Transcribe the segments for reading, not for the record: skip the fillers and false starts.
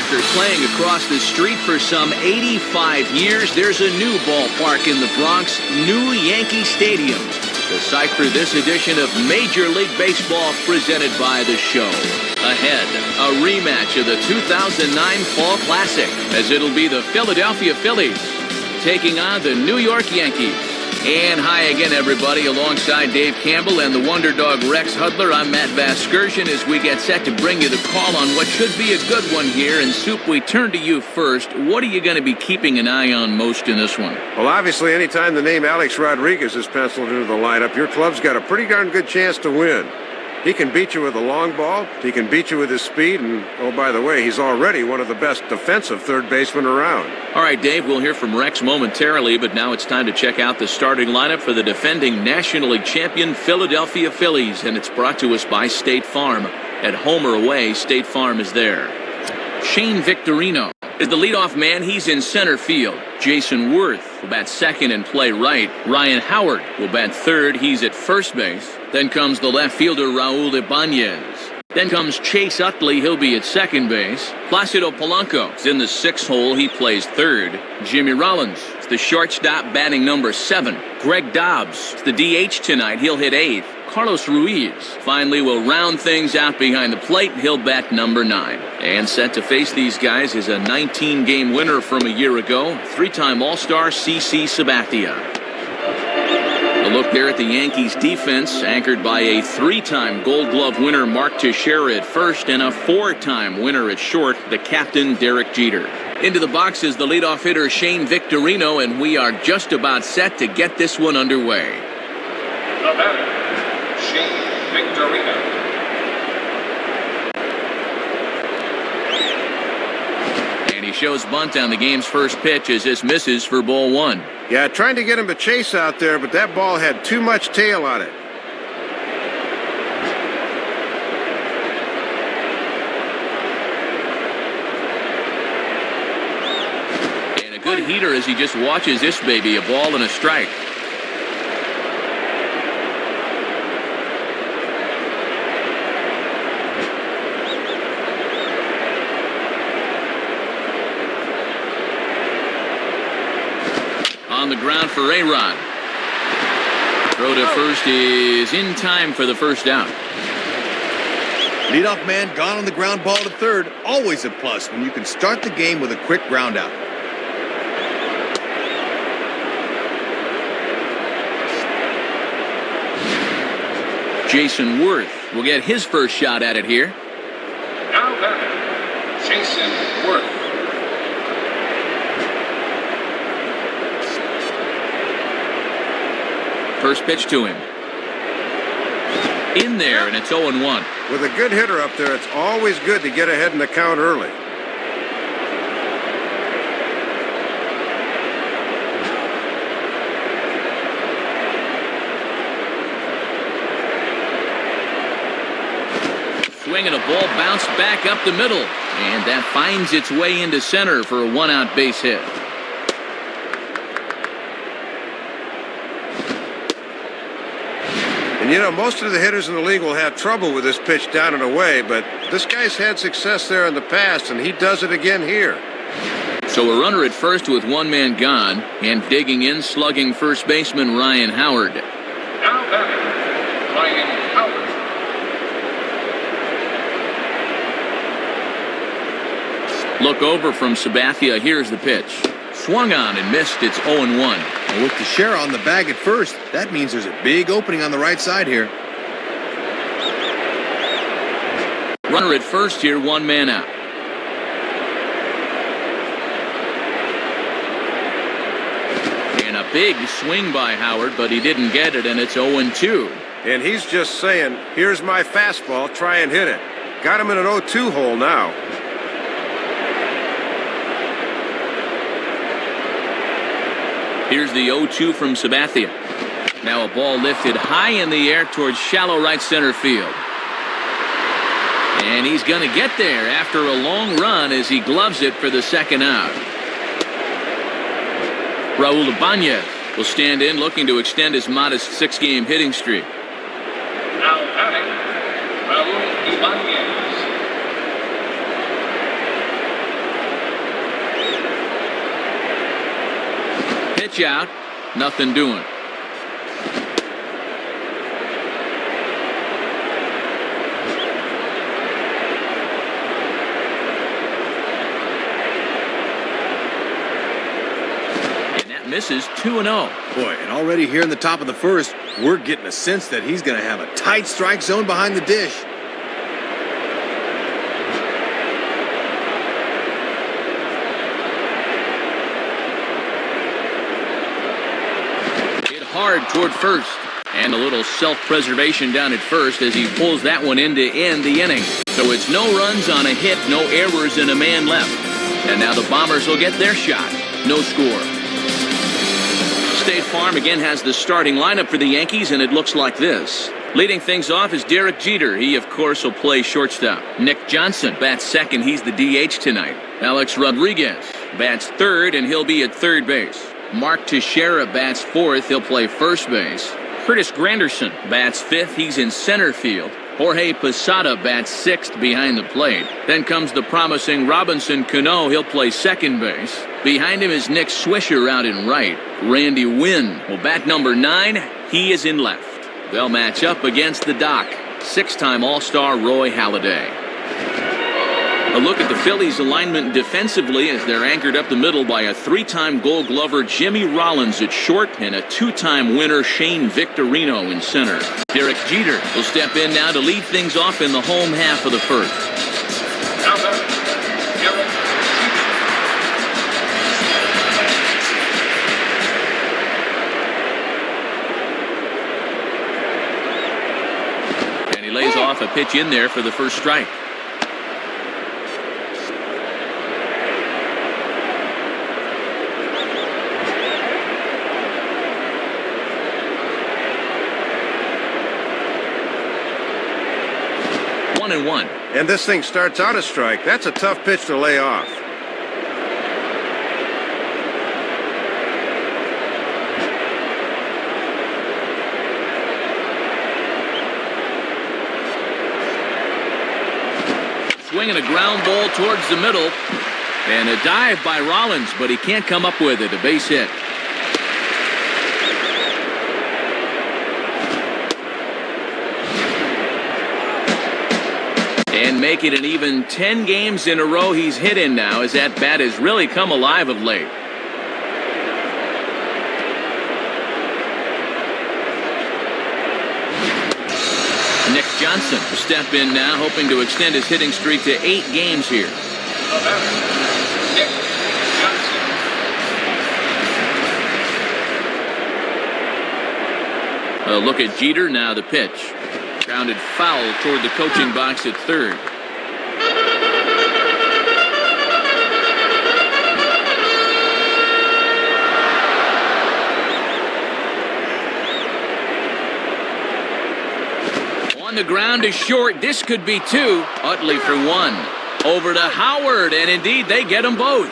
After playing across the street for some 85 years, there's a new ballpark in the Bronx, New Yankee Stadium. The site for this edition of Major League Baseball presented by The Show. Ahead, a rematch of the 2009 Fall Classic, as it'll be the Philadelphia Phillies taking on the New York Yankees. And hi again, everybody. Alongside Dave Campbell and the Wonder Dog Rex Hudler, I'm Matt Vasgersian as we get set to bring you the call on what should be a good one here. And Soup, we turn to you first. What are you going to be keeping an eye on most in this one? Well, obviously, anytime the name Alex Rodriguez is penciled into the lineup, your club's got a pretty darn good chance to win. He can beat you with a long ball. He can beat you with his speed. And, oh, by the way, he's already one of the best defensive third basemen around. All right, Dave, we'll hear from Rex momentarily, but now it's time to check out the starting lineup for the defending National League champion Philadelphia Phillies, and it's brought to us by State Farm. At home or away, State Farm is there. Shane Victorino is the leadoff man. He's in center field. Jason Worth will bat second and play right. Ryan Howard will bat third. He's at first base. Then comes the left fielder, Raul Ibanez. Then comes Chase Utley. He'll be at second base. Placido Polanco is in the sixth hole. He plays third. Jimmy Rollins is the shortstop, batting number 7. Greg Dobbs is the DH tonight. He'll hit 8th. Carlos Ruiz finally will round things out behind the plate. He'll bat number 9. And set to face these guys is a 19-game winner from a year ago, 3-time All-Star CC Sabathia. A look there at the Yankees defense, anchored by a 3-time Gold Glove winner Mark Teixeira at first and a 4-time winner at short, the captain Derek Jeter. Into the box is the leadoff hitter Shane Victorino, and we are just about set to get this one underway. The batter, Shane Victorino. And he shows bunt on the game's first pitch as this misses for ball 1. Yeah, trying to get him to chase out there, but that ball had too much tail on it. And a good heater as he just watches this baby, a ball and a strike. On the ground for A-Rod. Throw to first is in time for the first out. Leadoff man gone on the ground ball to third. Always a plus when you can start the game with a quick ground out. Jason Worth will get his first shot at it here. Now batter, Jason Worth. First pitch to him. In there, and it's 0-1. With a good hitter up there, it's always good to get ahead in the count early. Swing and a ball bounced back up the middle. And that finds its way into center for a 1-out base hit. And you know, most of the hitters in the league will have trouble with this pitch down and away, but this guy's had success there in the past, and he does it again here. So a runner at first with one man gone, and digging in, slugging first baseman Ryan Howard. Now batter, Ryan Howard. Look over from Sabathia. Here's the pitch. Swung on and missed. It's 0-1. And with Teixeira on the bag at first, that means there's a big opening on the right side here. Runner at first here, one man out. And a big swing by Howard, but he didn't get it, and it's 0-2. And he's just saying, here's my fastball, try and hit it. Got him in an 0-2 hole now. Here's the 0-2 from Sabathia. Now a ball lifted high in the air towards shallow right center field. And he's going to get there after a long run as he gloves it for the second out. Raul Ibanez will stand in, looking to extend his modest 6-game hitting streak. Now batting, Raul Ibanez. pitch out. Nothing doing. And that misses 2-0. Boy, and already here in the top of the first, we're getting a sense that he's going to have a tight strike zone behind the dish. Hard toward first, and a little self-preservation down at first as he pulls that one in to end the inning. So it's no runs on a hit, no errors, and a man left. And now the Bombers will get their shot. No score. State Farm again has the starting lineup for the Yankees, and it looks like this. Leading things off is Derek Jeter. He, of course, will play shortstop. Nick Johnson bats second. He's the DH tonight. Alex Rodriguez bats third, and he'll be at third base. Mark Teixeira bats fourth. He'll play first base. Curtis Granderson bats fifth. He's in center field. Jorge Posada bats sixth behind the plate. Then comes the promising Robinson Cano. He'll play second base. Behind him is Nick Swisher out in right. Randy Wynn will bat number 9. He is in left. They'll match up against the Doc. 6-time All-Star Roy Halladay. A look at the Phillies' alignment defensively as they're anchored up the middle by a 3-time Gold Glover Jimmy Rollins at short and a 2-time winner Shane Victorino in center. Derek Jeter will step in now to lead things off in the home half of the first. Now batting, Derek And he lays off a pitch in there for the first strike. And 1. And this thing starts out a strike. That's a tough pitch to lay off. Swinging a ground ball towards the middle. And a dive by Rollins, but he can't come up with it. A base hit. And make it an even 10 games in a row he's hit in now as that bat has really come alive of late. Nick Johnson will step in now, hoping to extend his hitting streak to 8 games here. The batter, Nick Johnson. A look at Jeter, now the pitch. Grounded foul toward the coaching box at third. On the ground is short. This could be 2. Utley for 1. Over to Howard, and indeed they get them both.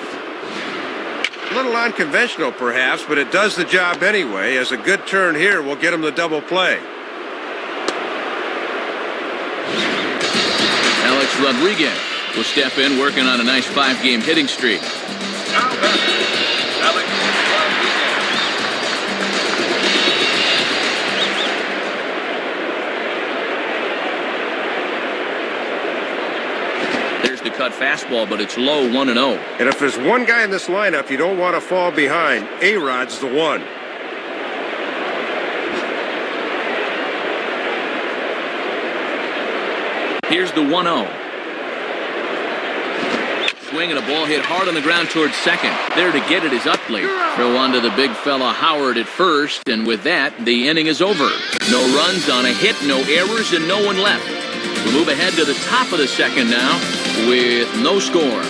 A little unconventional perhaps, but it does the job anyway, as a good turn here will get him the double play. Alex Rodriguez will step in, working on a nice 5-game hitting streak. Now batting, Alex Rodriguez. There's the cut fastball, but it's low, 1-0. And if there's one guy in this lineup you don't want to fall behind, A-Rod's the one. Here's the 1-0. Swing and a ball hit hard on the ground towards second. There to get it is Utley. Throw on to the big fella Howard at first, and with that, the inning is over. No runs on a hit, no errors, and no one left. We'll move ahead to the top of the second now with no score.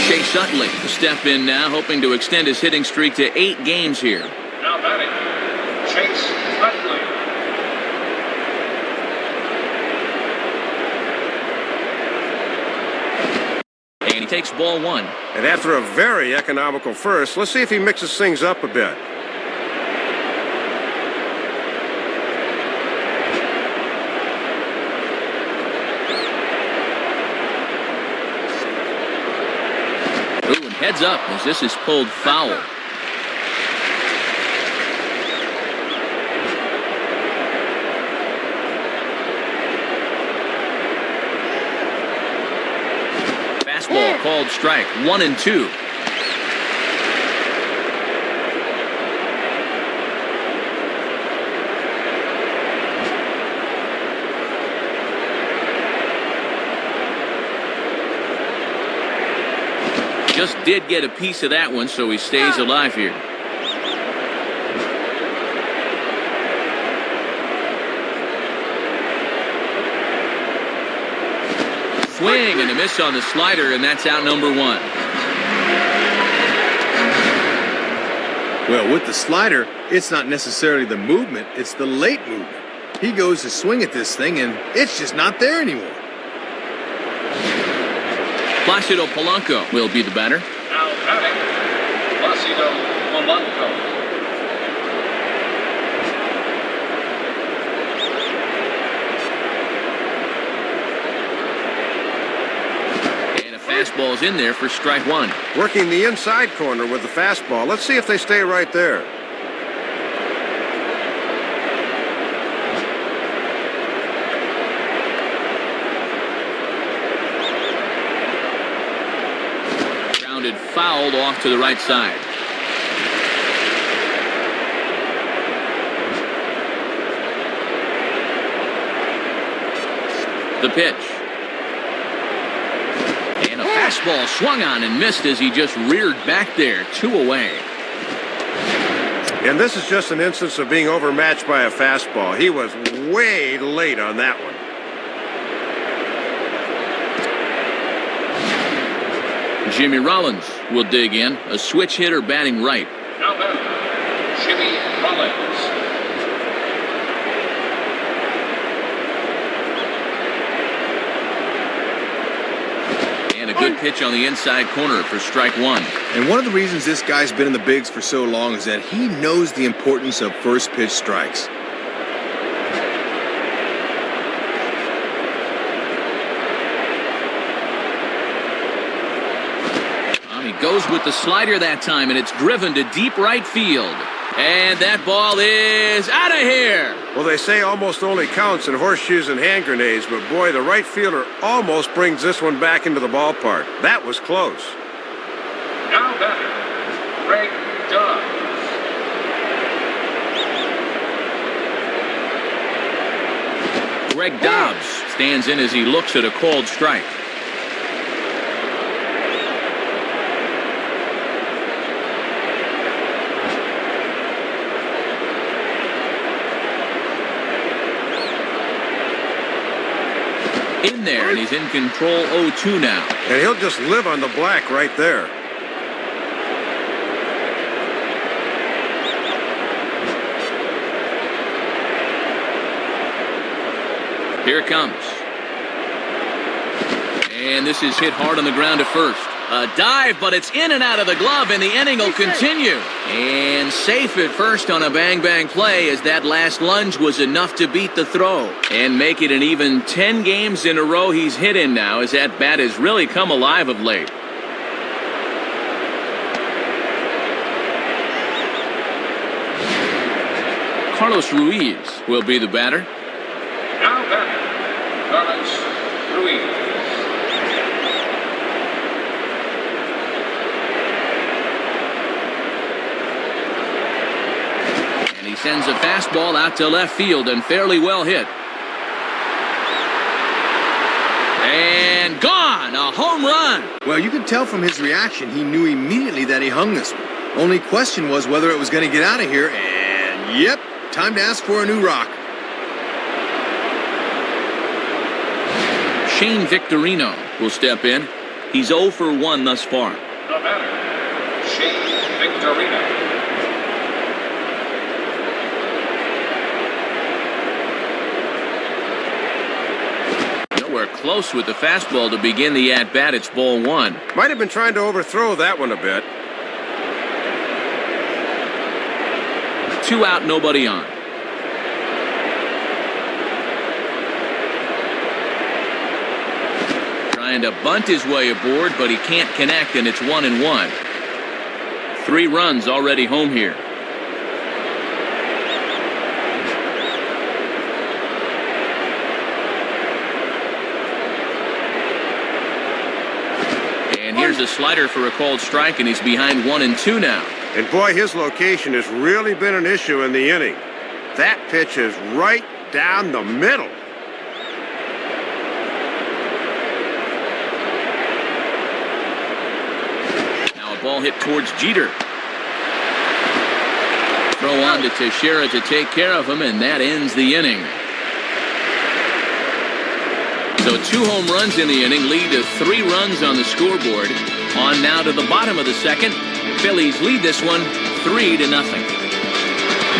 Chase Utley will step in now, hoping to extend his hitting streak to 8 games here. Now batting, Chase Utley. And he takes ball 1. And after a very economical first, let's see if he mixes things up a bit. Ooh, and heads up as this is pulled foul. fastball called strike. 1-2. Just did get a piece of that one, so he stays alive here. Swing and a miss on the slider, and that's out number 1. Well, with the slider, it's not necessarily the movement, it's the late movement. He goes to swing at this thing, and it's just not there anymore. Placido Polanco will be the batter. Now batting, Placido Polanco. And a fastball's in there for strike 1. Working the inside corner with the fastball. Let's see if they stay right there. Fouled off to the right side. The pitch. And a fastball swung on and missed as he just reared back there. 2 away. And this is just an instance of being overmatched by a fastball. He was way late on that one. Jimmy Rollins will dig in, a switch hitter batting right. Now batting, Jimmy Rollins. And a good pitch on the inside corner for strike 1. And one of the reasons this guy's been in the bigs for so long is that he knows the importance of first pitch strikes. Goes with the slider that time, and it's driven to deep right field. And that ball is out of here. Well, they say almost only counts in horseshoes and hand grenades, but boy, the right fielder almost brings this one back into the ballpark. That was close. Now batting, Greg Dobbs. Greg Dobbs stands in as he looks at a called strike. In there, and he's in control 0-2 now. And he'll just live on the black right there. Here it comes. And this is hit hard on the ground to first. A dive, but it's in and out of the glove, and the inning will continue. And safe at first on a bang-bang play, as that last lunge was enough to beat the throw. And make it an even 10 games in a row he's hit in now, as that bat has really come alive of late. Carlos Ruiz will be the batter. Now batting, Carlos Ruiz. He sends a fastball out to left field and fairly well hit. And gone! A home run! Well, you could tell from his reaction he knew immediately that he hung this one. Only question was whether it was going to get out of here, and yep, time to ask for a new rock. Shane Victorino will step in. He's 0 for 1 thus far. The batter, Shane Victorino. Close with the fastball to begin the at-bat. It's ball 1. Might have been trying to overthrow that one a bit. 2 out, nobody on. Trying to bunt his way aboard, but he can't connect, and it's 1-1. 3 runs already home here. a slider for a called strike, and he's behind 1-2 now. And boy, his location has really been an issue in the inning. That pitch is right down the middle. Now a ball hit towards Jeter. Throw on to Teixeira to take care of him, and that ends the inning. So 2 home runs in the inning lead to 3 runs on the scoreboard. On now to the bottom of the second. Phillies lead this one 3-0.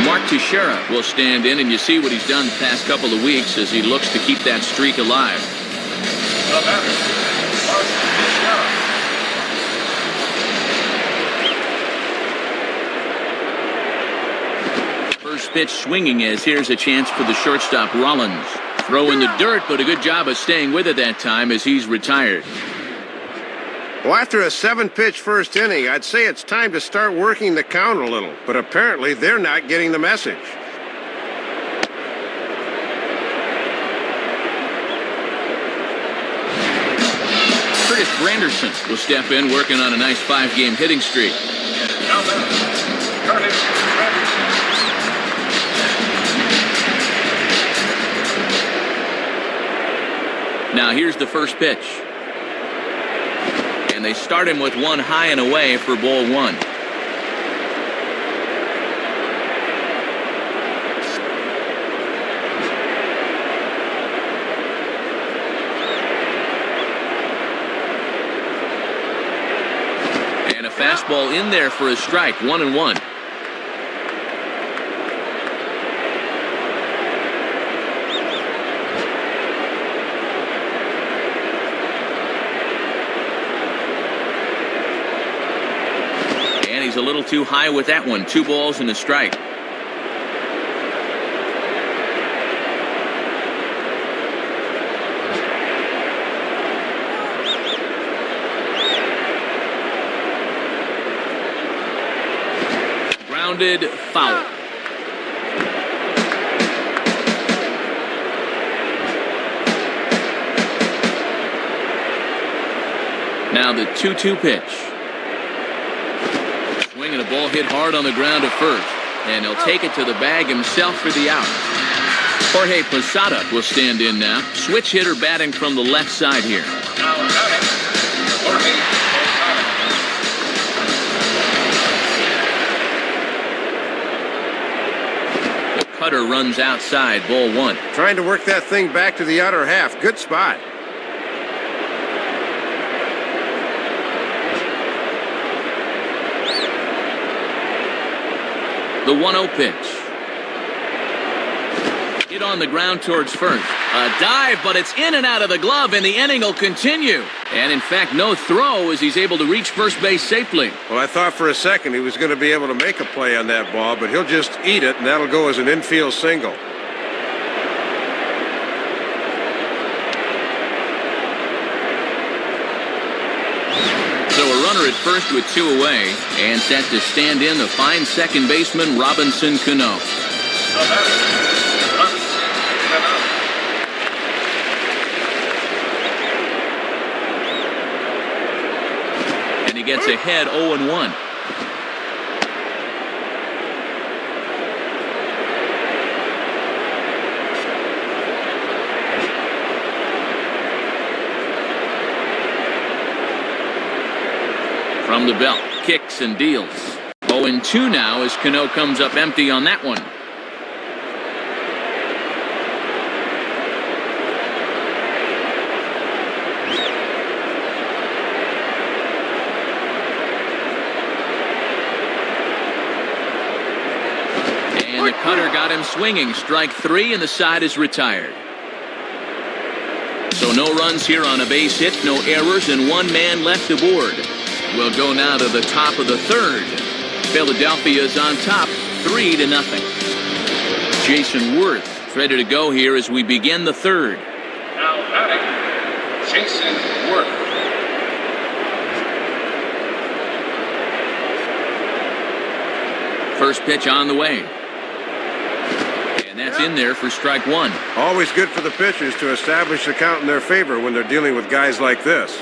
Mark Teixeira will stand in, and you see what he's done the past couple of weeks as he looks to keep that streak alive. The batter, Mark Teixeira. First pitch swinging as here's a chance for the shortstop Rollins. Throw in the dirt, but a good job of staying with it that time as he's retired. Well, after a 7-pitch first inning, I'd say it's time to start working the count a little, but apparently they're not getting the message. Curtis Granderson will step in, working on a nice 5-game hitting streak. Now then, Curtis Granderson. Now here's the first pitch. And they start him with one high and away for ball 1. And a fastball in there for a strike, 1-1. He's a little too high with that one. 2 balls and a strike. Grounded, foul. Now the 2-2 pitch. And a ball hit hard on the ground at first. And he'll take it to the bag himself for the out. Jorge Posada will stand in now. Switch hitter batting from the left side here. Now batting, Jorge Posada. The cutter runs outside, ball 1. Trying to work that thing back to the outer half. Good spot. The 1-0 pitch. Hit on the ground towards first. A dive, but it's in and out of the glove, and the inning will continue. And in fact, no throw as he's able to reach first base safely. Well, I thought for a second he was going to be able to make a play on that ball, but he'll just eat it, and that'll go as an infield single. So a runner at first with 2 away, and set to stand in the fine second baseman Robinson Cano. The batter, Robinson Cano. And he gets ahead 0-1. From the belt, kicks and deals. 0-2 now as Cano comes up empty on that one. And the cutter got him swinging. Strike 3, and the side is retired. So no runs here on a base hit, no errors, and 1 man left aboard. We'll go now to the top of the 3rd. Philadelphia is on top, 3-0. Jason Worth ready to go here as we begin the 3rd. Now batting, Jason Worth. First pitch on the way. And that's in there for strike 1. Always good for the pitchers to establish the count in their favor when they're dealing with guys like this.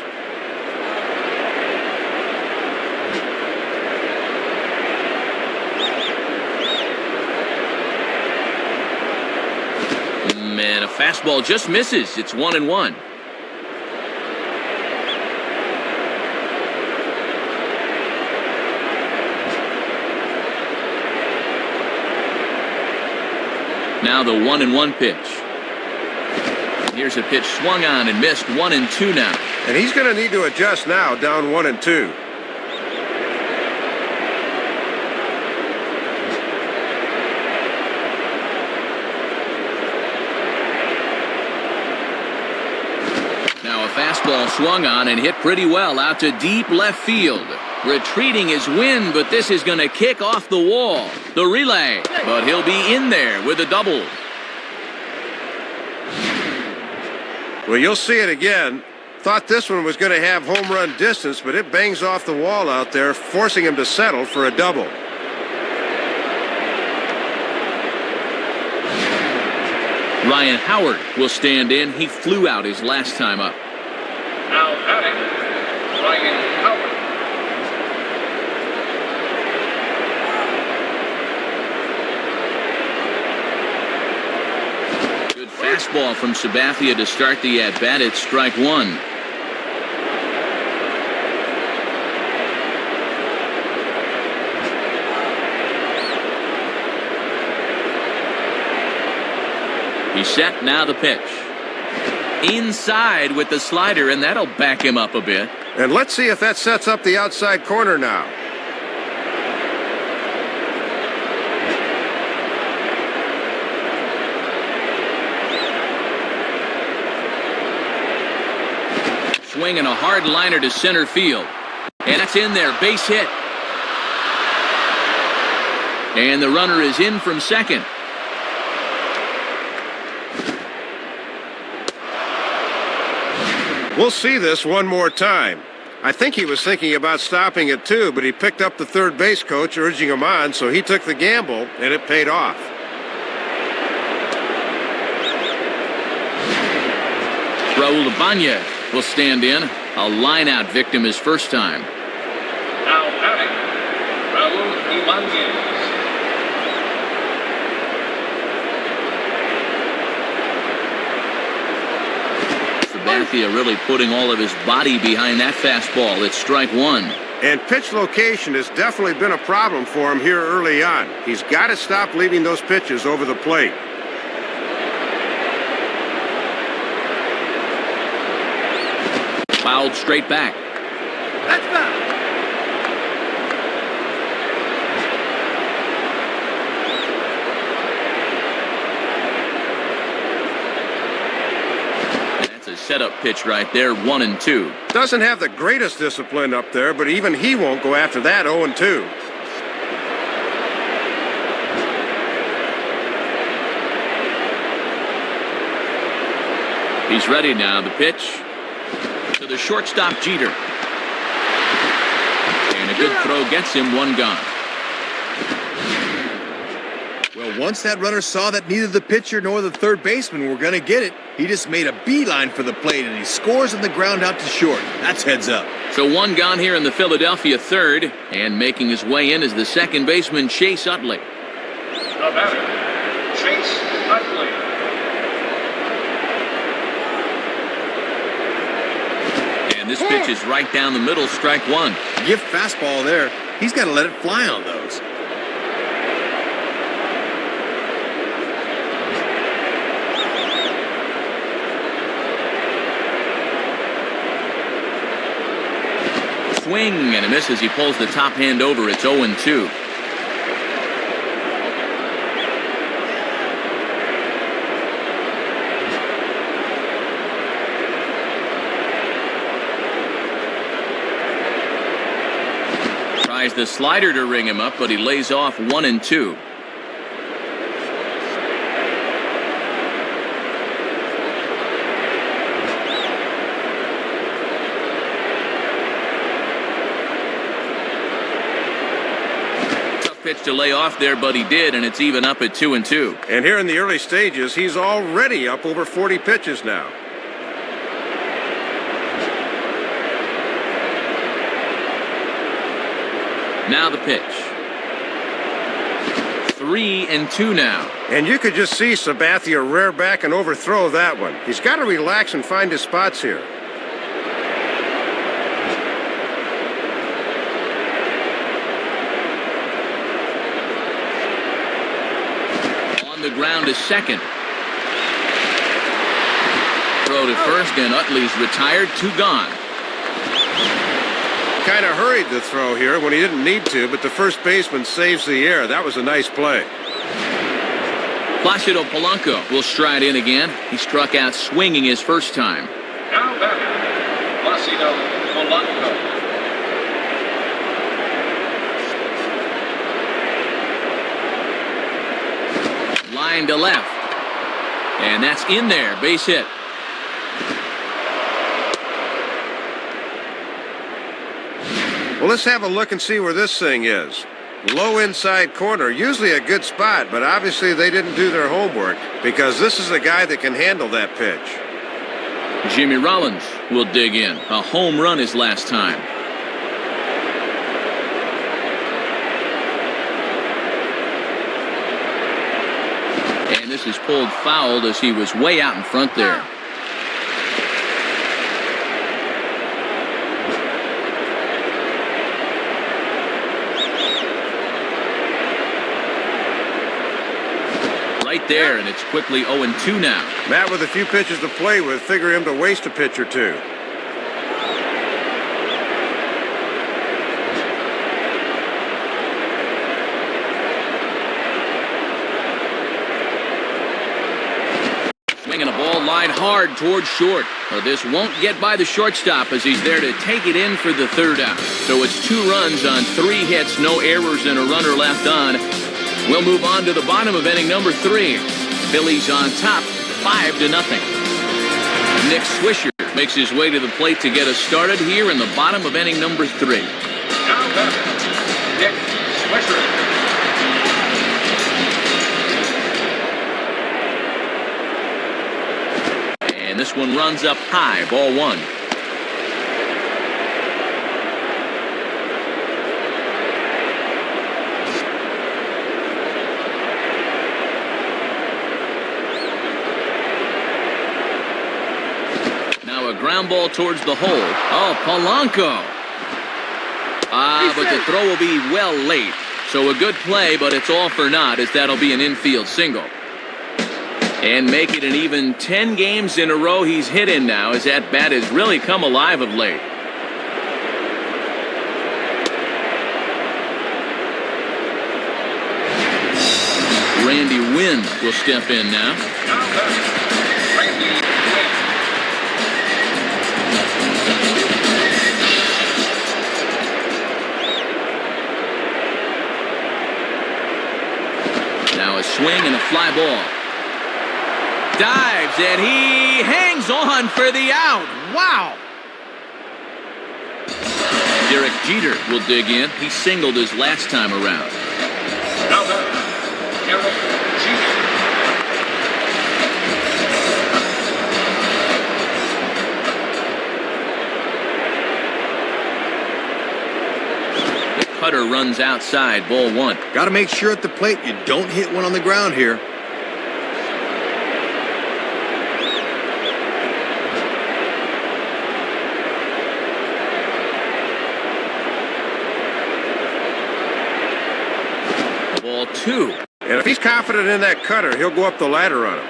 and a fastball just misses. It's 1-1. Now the 1-1 pitch. Here's a pitch swung on and missed. 1-2 now. And he's going to need to adjust now, down 1-2. Now a fastball swung on and hit pretty well out to deep left field. Retreating his wind, but this is going to kick off the wall. The relay, but he'll be in there with a double. Well, you'll see it again. Thought this one was going to have home run distance, but it bangs off the wall out there, forcing him to settle for a double. Ryan Howard will stand in. He flew out his last time up. Now batting, Ryan Howard. Good fastball from Sabathia to start the at-bat. It's strike one. He's set, now the pitch. Inside with the slider, and that'll back him up a bit. And let's see if that sets up the outside corner now. Swinging a hard liner to center field. And it's in there, base hit. And the runner is in from second. We'll see this one more time. I think he was thinking about stopping it too, but he picked up the third base coach urging him on, so he took the gamble, and it paid off. Raul Ibanez will stand in. A line-out victim his first time. Now batting, Raul Ibanez. Sabathia really putting all of his body behind that fastball. It's strike one. And pitch location has definitely been a problem for him here early on. He's got to stop leaving those pitches over the plate. Fouled straight back. That's foul. That's a setup pitch right there, 1-2. Doesn't have the greatest discipline up there, but even he won't go after that 0-2. He's ready now. The pitch to the shortstop, Jeter. And a good throw gets him one gone. Well, once that runner saw that neither the pitcher nor the third baseman were going to get it, he just made a beeline for the plate, and he scores on the ground out to short. That's heads up. So one gone here in the Philadelphia third, and making his way in is the second baseman, Chase Utley. The batter, Chase Utley. And this pitch is right down the middle, strike one. Give fastball there. He's got to let it fly on those. Swing and a miss as he pulls the top hand over. It's 0-2. Tries the slider to ring him up, but he lays off 1-2. Pitch to lay off there, but he did, and it's even up at 2-2. And here in the early stages, he's already up over 40 pitches now. Now the pitch. 3-2 now. And you could just see Sabathia rear back and overthrow that one. He's got to relax and find his spots here. On the ground is second. Throw to first, and Utley's retired. 2 gone. Kind of hurried the throw here when he didn't need to, but the first baseman saves the air. That was a nice play. Placido Polanco will stride in again. He struck out swinging his first time. Now batting, Placido Polanco. Line to left. And that's in there. Base hit. Well, let's have a look and see where this thing is. Low inside corner, usually a good spot, but obviously they didn't do their homework because this is a guy that can handle that pitch. Jimmy Rollins will dig in. A home run his last time. And this is pulled foul as he was way out in front there. Right there, and it's quickly 0-2 now. Matt with a few pitches to play with, figure him to waste a pitch or two. Swinging a ball line hard towards short. Well, this won't get by the shortstop as he's there to take it in for the 3rd out. So it's 2 runs on 3 hits, no errors, and a runner left on. We'll move on to the bottom of inning number 3. Phillies on top, 5-0. Nick Swisher makes his way to the plate to get us started here in the bottom of inning number 3. Now batting, Nick Swisher. And this one runs up high, ball 1. A ground ball towards the hole. Oh, Polanco. But the throw will be well late. So a good play, but it's all for naught as that'll be an infield single. And make it an even 10 games in a row he's hit in now as that bat has really come alive of late. Randy Wynn will step in now. Randy Wynn. Now a swing and a fly ball. Dives, and he hangs on for the out. Wow! Derek Jeter will dig in. He singled his last time around. Now batting, Derek Jeter. The cutter runs outside, ball 1. Got to make sure at the plate you don't hit one on the ground here. Ball 2. And if he's confident in that cutter, he'll go up the ladder on him.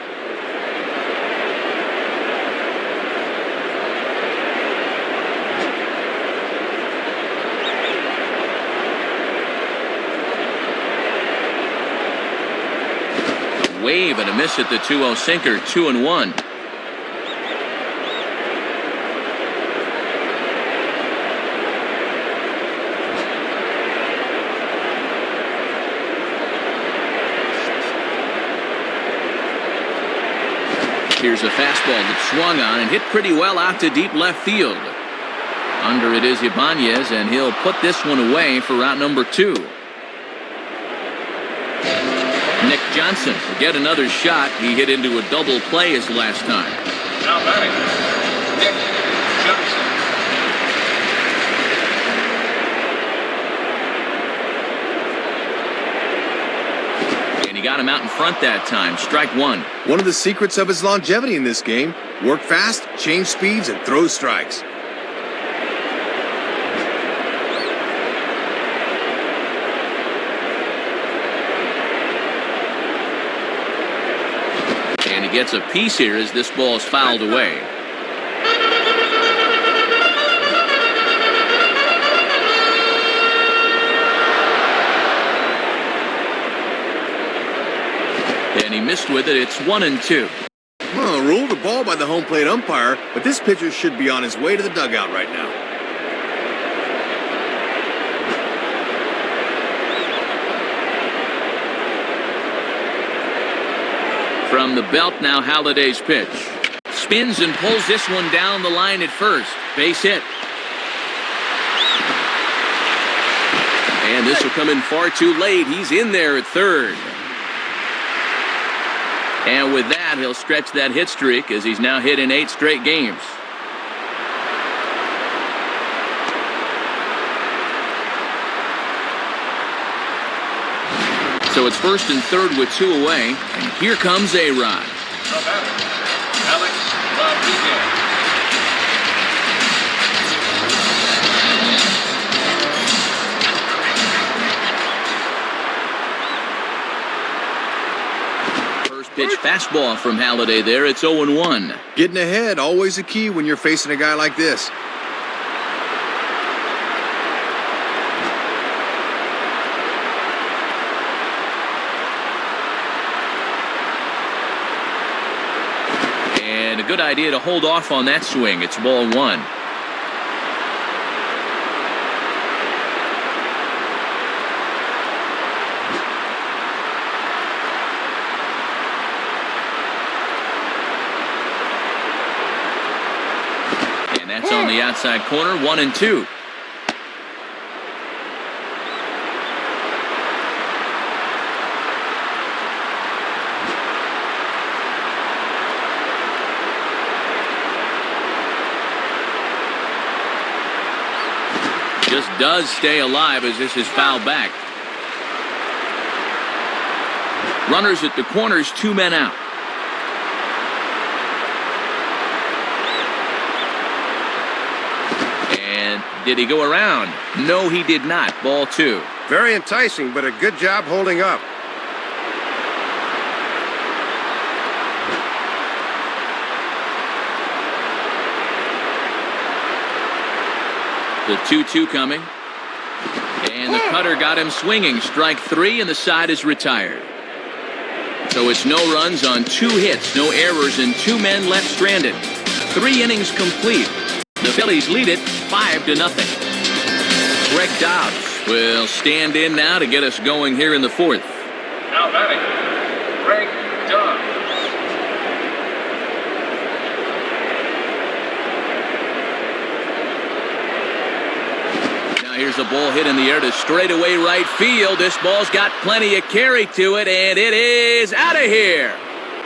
Wave and a miss at the 2-0 sinker, 2-1. Here's a fastball that swung on and hit pretty well out to deep left field. Under it is Ibanez, and he'll put this one away for out number 2. Nick Johnson will get another shot. He hit into a double play his last time. Now batting, Nick Johnson. He got him out in front that time. Strike one. One of the secrets of his longevity in this game: work fast, change speeds, and throw strikes. And he gets a piece here as this ball is fouled away. And he missed with it. It's 1-2. Well, ruled a ball by the home plate umpire, but this pitcher should be on his way to the dugout right now. From the belt now, Halliday's pitch. Spins and pulls this one down the line at first. Base hit. And this will come in far too late. He's in there at third. And with that, he'll stretch that hit streak as he's now hit in 8 straight games. So it's first and third with 2 away, and here comes A-Rod. The batter, Alex Rodriguez. First pitch fastball from Halliday there. It's 0-1. Getting ahead, always a key when you're facing a guy like this. And a good idea to hold off on that swing. It's ball 1. And that's on the outside corner, 1-2. Just does stay alive as this is fouled back. Runners at the corners, 2 men out. And did he go around? No, he did not. Ball 2. Very enticing, but a good job holding up. The 2-2 coming. And the cutter got him swinging. Strike 3, and the side is retired. So it's no runs on 2 hits, no errors, and 2 men left stranded. 3 innings complete. The Phillies lead it 5-0. Greg Dobbs will stand in now to get us going here in the 4th. Now batting, Greg Dobbs. Here's a ball hit in the air to straightaway right field. This ball's got plenty of carry to it, and it is out of here.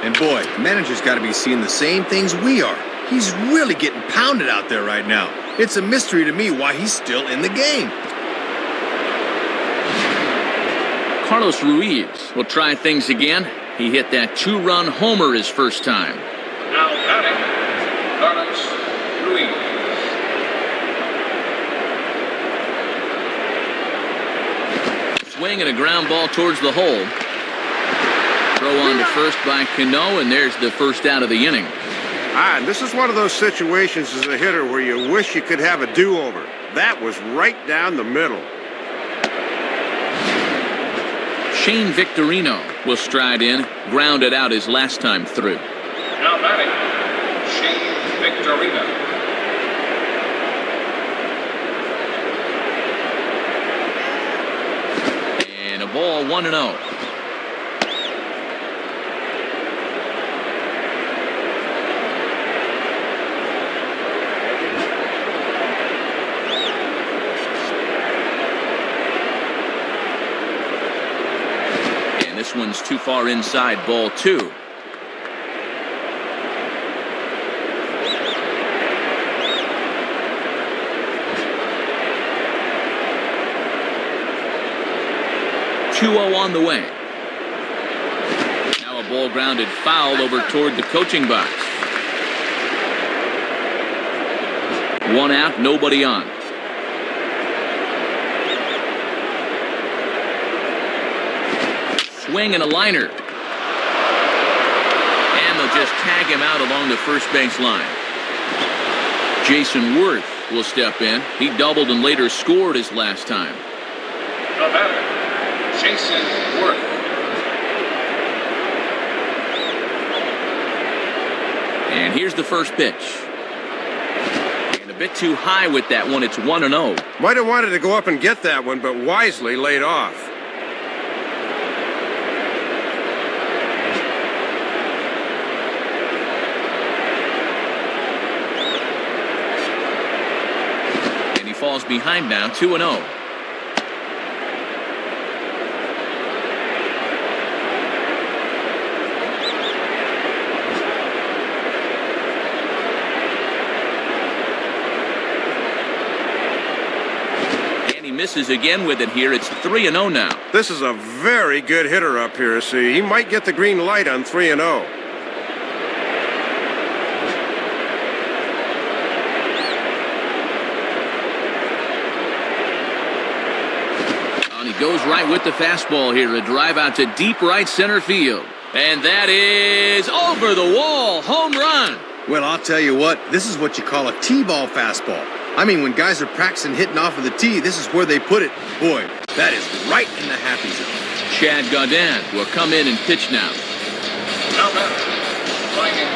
And boy, the manager's got to be seeing the same things we are. He's really getting pounded out there right now. It's a mystery to me why he's still in the game. Carlos Ruiz will try things again. He hit that 2-run homer his first time. Now batting, Carlos Ruiz. Swing and a ground ball towards the hole. Throw on to first by Cano, and there's the first out of the inning. And this is one of those situations as a hitter where you wish you could have a do-over. That was right down the middle. Shane Victorino will stride in, grounded out his last time through. Now batting, Shane Victorino. Ball 1-0. And this one's too far inside. Ball 2. On the way. ball grounded foul over toward the coaching box. 1 out, nobody on. Swing and a liner. And they'll just tag him out along the first base line. Jason Worth will step in. He doubled and later scored his last time. The batter, Jason Worth. And here's the first pitch. And a bit too high with that one. It's 1-0. Might have wanted to go up and get that one, but wisely laid off. And he falls behind now, 2-0. Misses again with it here. It's 3-0 now. This is a very good hitter up here, see. He might get the green light on 3-0. And he goes right with the fastball here. A drive out to deep right center field. And that is over the wall. Home run. Well, I'll tell you what, this is what you call a T-ball fastball. I mean, when guys are practicing hitting off of the tee, this is where they put it. Boy, that is right in the happy zone. Chad Gaudin will come in and pitch now. Now batter, Ryan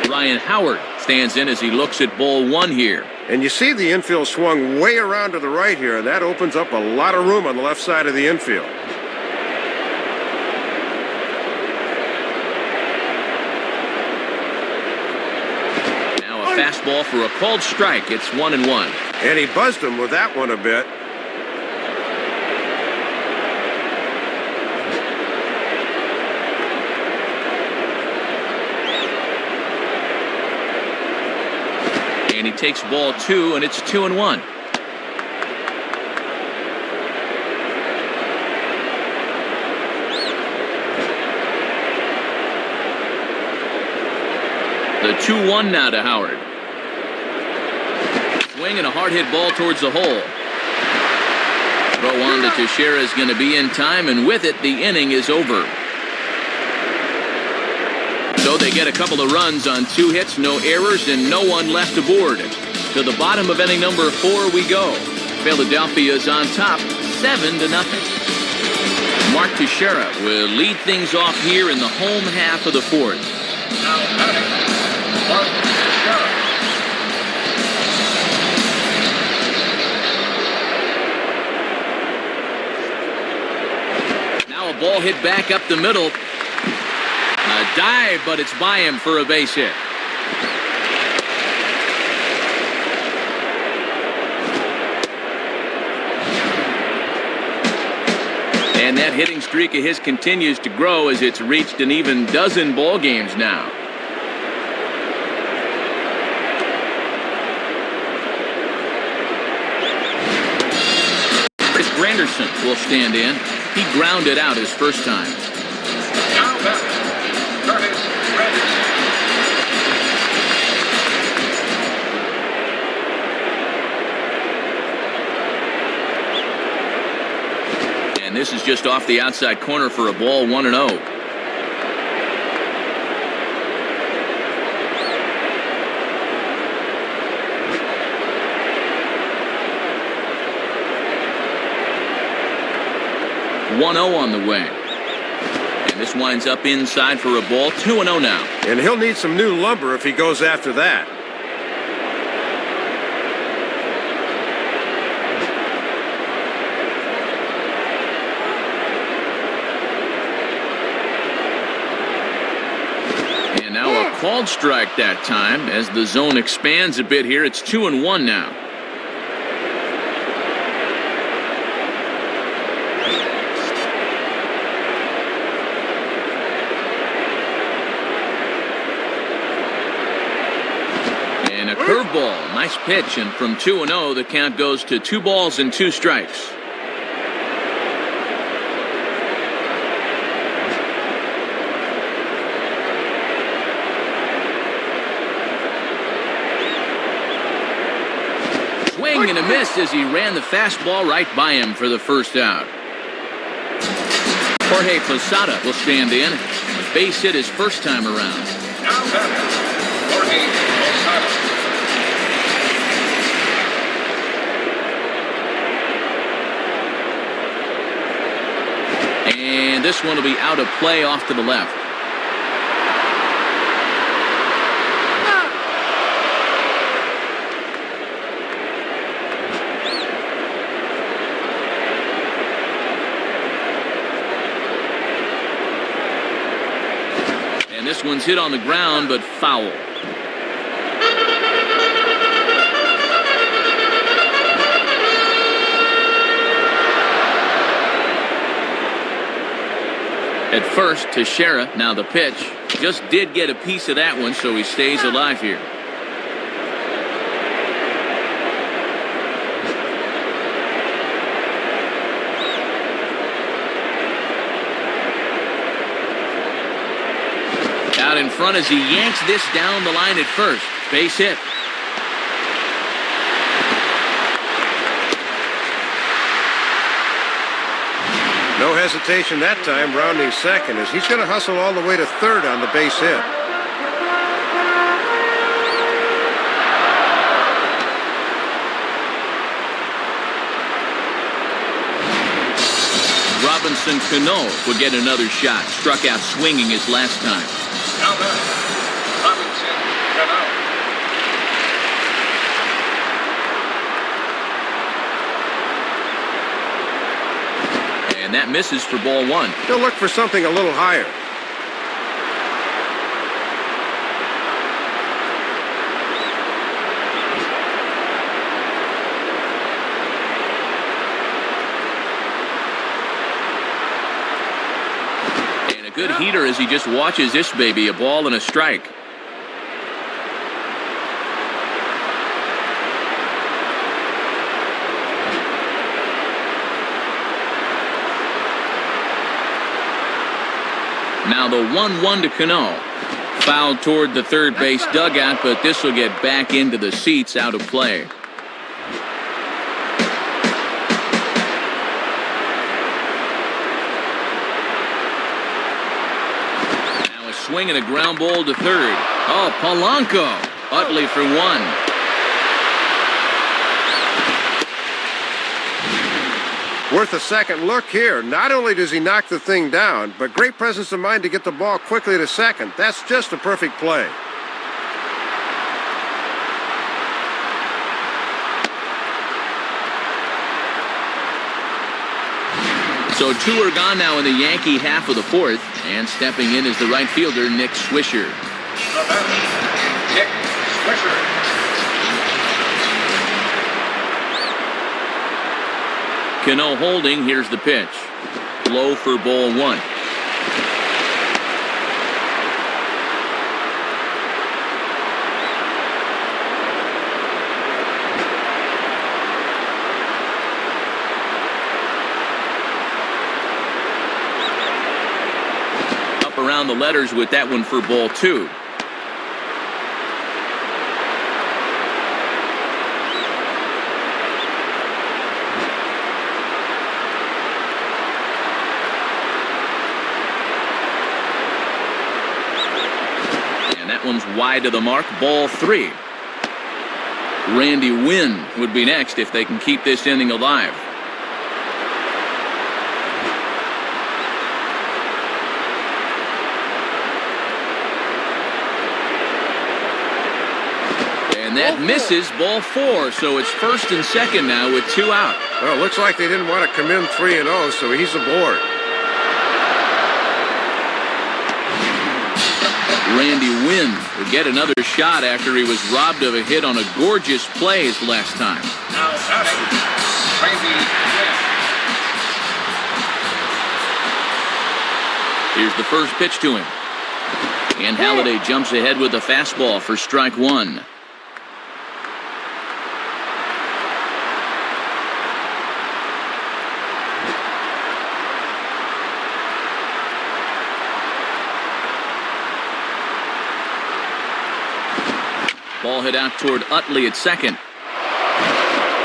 Howard. Ryan Howard stands in as he looks at ball one here. And you see the infield swung way around to the right here. That opens up a lot of room on the left side of the infield. Fastball for a called strike. It's 1-1. And he buzzed him with that one a bit. And he takes ball 2, and it's 2-1. The 2-1 now to Howard. Swing and a hard hit ball towards the hole. Throw on to Teixeira is going to be in time, and with it, the inning is over. So they get a couple of runs on 2 hits, no errors, and no one left aboard. To the bottom of inning number 4 we go. Philadelphia is on top, 7-0. Mark Teixeira will lead things off here in the home half of the 4th. Now batting, Mark Teixeira. Now a ball hit back up the middle. A dive, but it's by him for a base hit. And that hitting streak of his continues to grow as it's reached an even dozen ball games now. Chris Granderson will stand in. He grounded out his first time. Now batting, Curtis Granderson. And this is just off the outside corner for a ball, 1-0. On the way. And this winds up inside for a ball, 2-0 now. And he'll need some new lumber if he goes after that. And now a called strike that time as the zone expands a bit here. It's 2-1 now. Curveball Nice pitch, and from 2-0, the count goes to 2 balls and 2 strikes. Swing and a miss as he ran the fastball right by him for the first out. Jorge Posada will stand in. A base hit his first time around. Now batting, Jorge Posada. And this one will be out of play off to the left. And this one's hit on the ground, but foul. At first, Teixeira, now the pitch. Just did get a piece of that one, so he stays alive here. Out in front as he yanks this down the line at first. Base hit. No hesitation that time, rounding second, as he's going to hustle all the way to third on the base hit. Robinson Cano will get another shot. Struck out swinging his last time. Now batting, Robinson Cano. And that misses for ball 1. He'll look for something a little higher. And a good heater as he just watches this baby. A ball and a strike. Now the 1-1 to Cano. Fouled toward the third base dugout, but this will get back into the seats, out of play. Now a swing and a ground ball to third. Oh, Polanco. Utley for 1. Worth a second look here. Not only does he knock the thing down, but great presence of mind to get the ball quickly to second. That's just a perfect play. So 2 are gone now in the Yankee half of the 4th, and stepping in is the right fielder, Nick Swisher. The batter, Nick Swisher. Cano holding. Here's the pitch. Low for ball 1. Up around the letters with that one for ball 2. One's wide to the mark. Ball 3. Randy Wynn would be next if they can keep this inning alive. And that misses. Ball 4. So it's first and second now with 2 out. Well, it looks like they didn't want to come in 3-0, so he's aboard. Randy Wynn would get another shot after he was robbed of a hit on a gorgeous play his last time. Now batting, Randy Wynn. Here's the first pitch to him. And Halladay jumps ahead with a fastball for strike 1. Ball hit out toward Utley at second.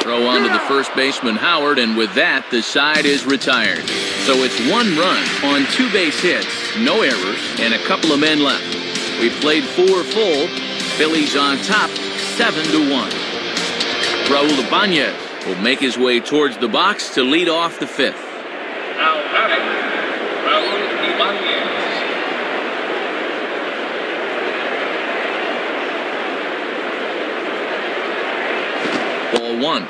Throw on to the first baseman, Howard, and with that, the side is retired. So it's 1 run on 2 base hits, no errors, and a couple of men left. We played 4 full. Phillies on top, 7-1. Raul Ibanez will make his way towards the box to lead off the 5th. Now batting, Raul Ibanez. Ball 1.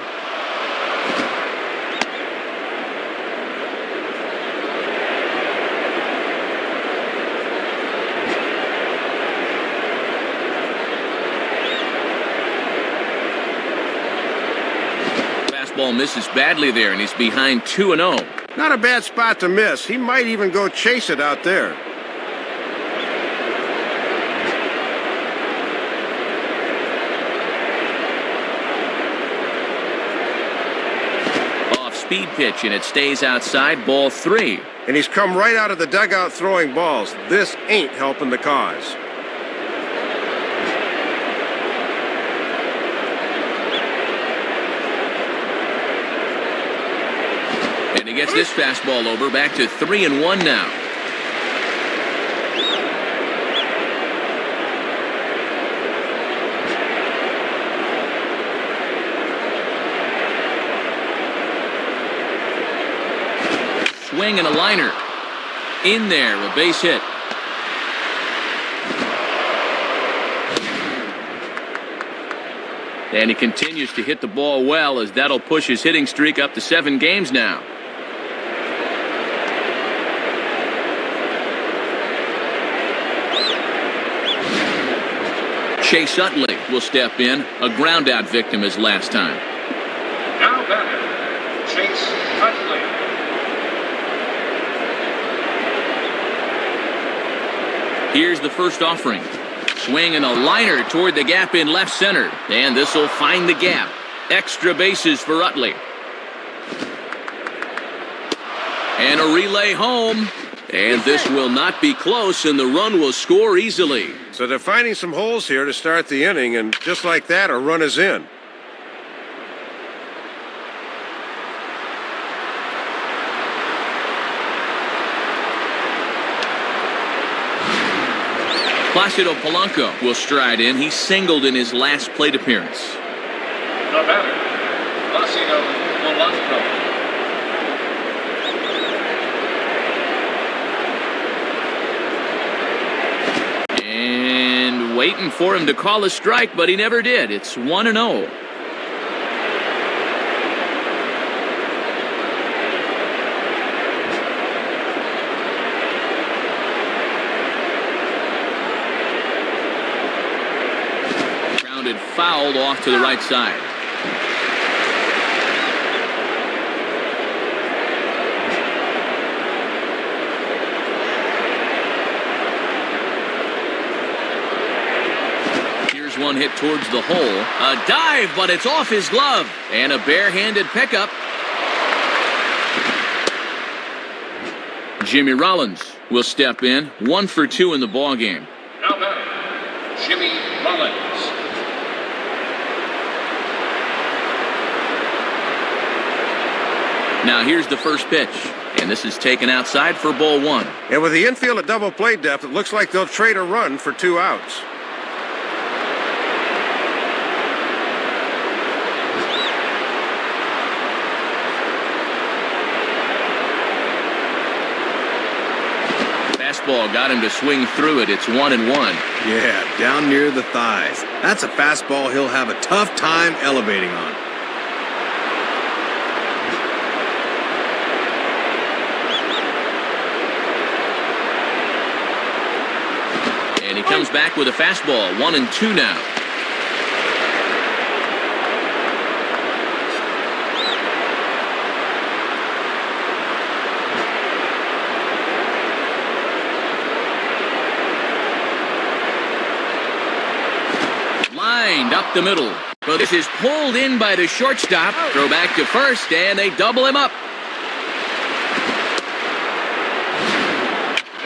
Fastball misses badly there, and he's behind 2-0. Not a bad spot to miss. He might even go chase it out there. Speed pitch, and it stays outside. Ball 3. And he's come right out of the dugout throwing balls. This ain't helping the cause. And he gets this fastball over, back to 3-1 now. Swing and a liner. In there, a base hit. And he continues to hit the ball well, as that'll push his hitting streak up to 7 games now. Chase Utley will step in, a ground-out victim as last time. Now batting, Chase Utley. Here's the first offering. Swing and a liner toward the gap in left center. And this will find the gap. Extra bases for Utley. And a relay home. And this will not be close, and the run will score easily. So they're finding some holes here to start the inning, and just like that, a run is in. Placido Polanco will stride in. He singled in his last plate appearance. The batter, Placido Polanco. And waiting for him to call a strike, but he never did. It's 1-0. Fouled off to the right side. Here's one hit towards the hole. A dive, but it's off his glove. And a barehanded pickup. Jimmy Rollins will step in, 1 for 2 in the ballgame. Now batting, Jimmy Rollins. Now here's the first pitch, and this is taken outside for ball 1. And with the infield at double play depth, it looks like they'll trade a run for 2 outs. Fastball got him to swing through it. It's 1-1. Yeah, down near the thighs. That's a fastball he'll have a tough time elevating on. And he comes back with a fastball, 1-2 now. Lined up the middle. But this is pulled in by the shortstop. Throw back to first, and they double him up.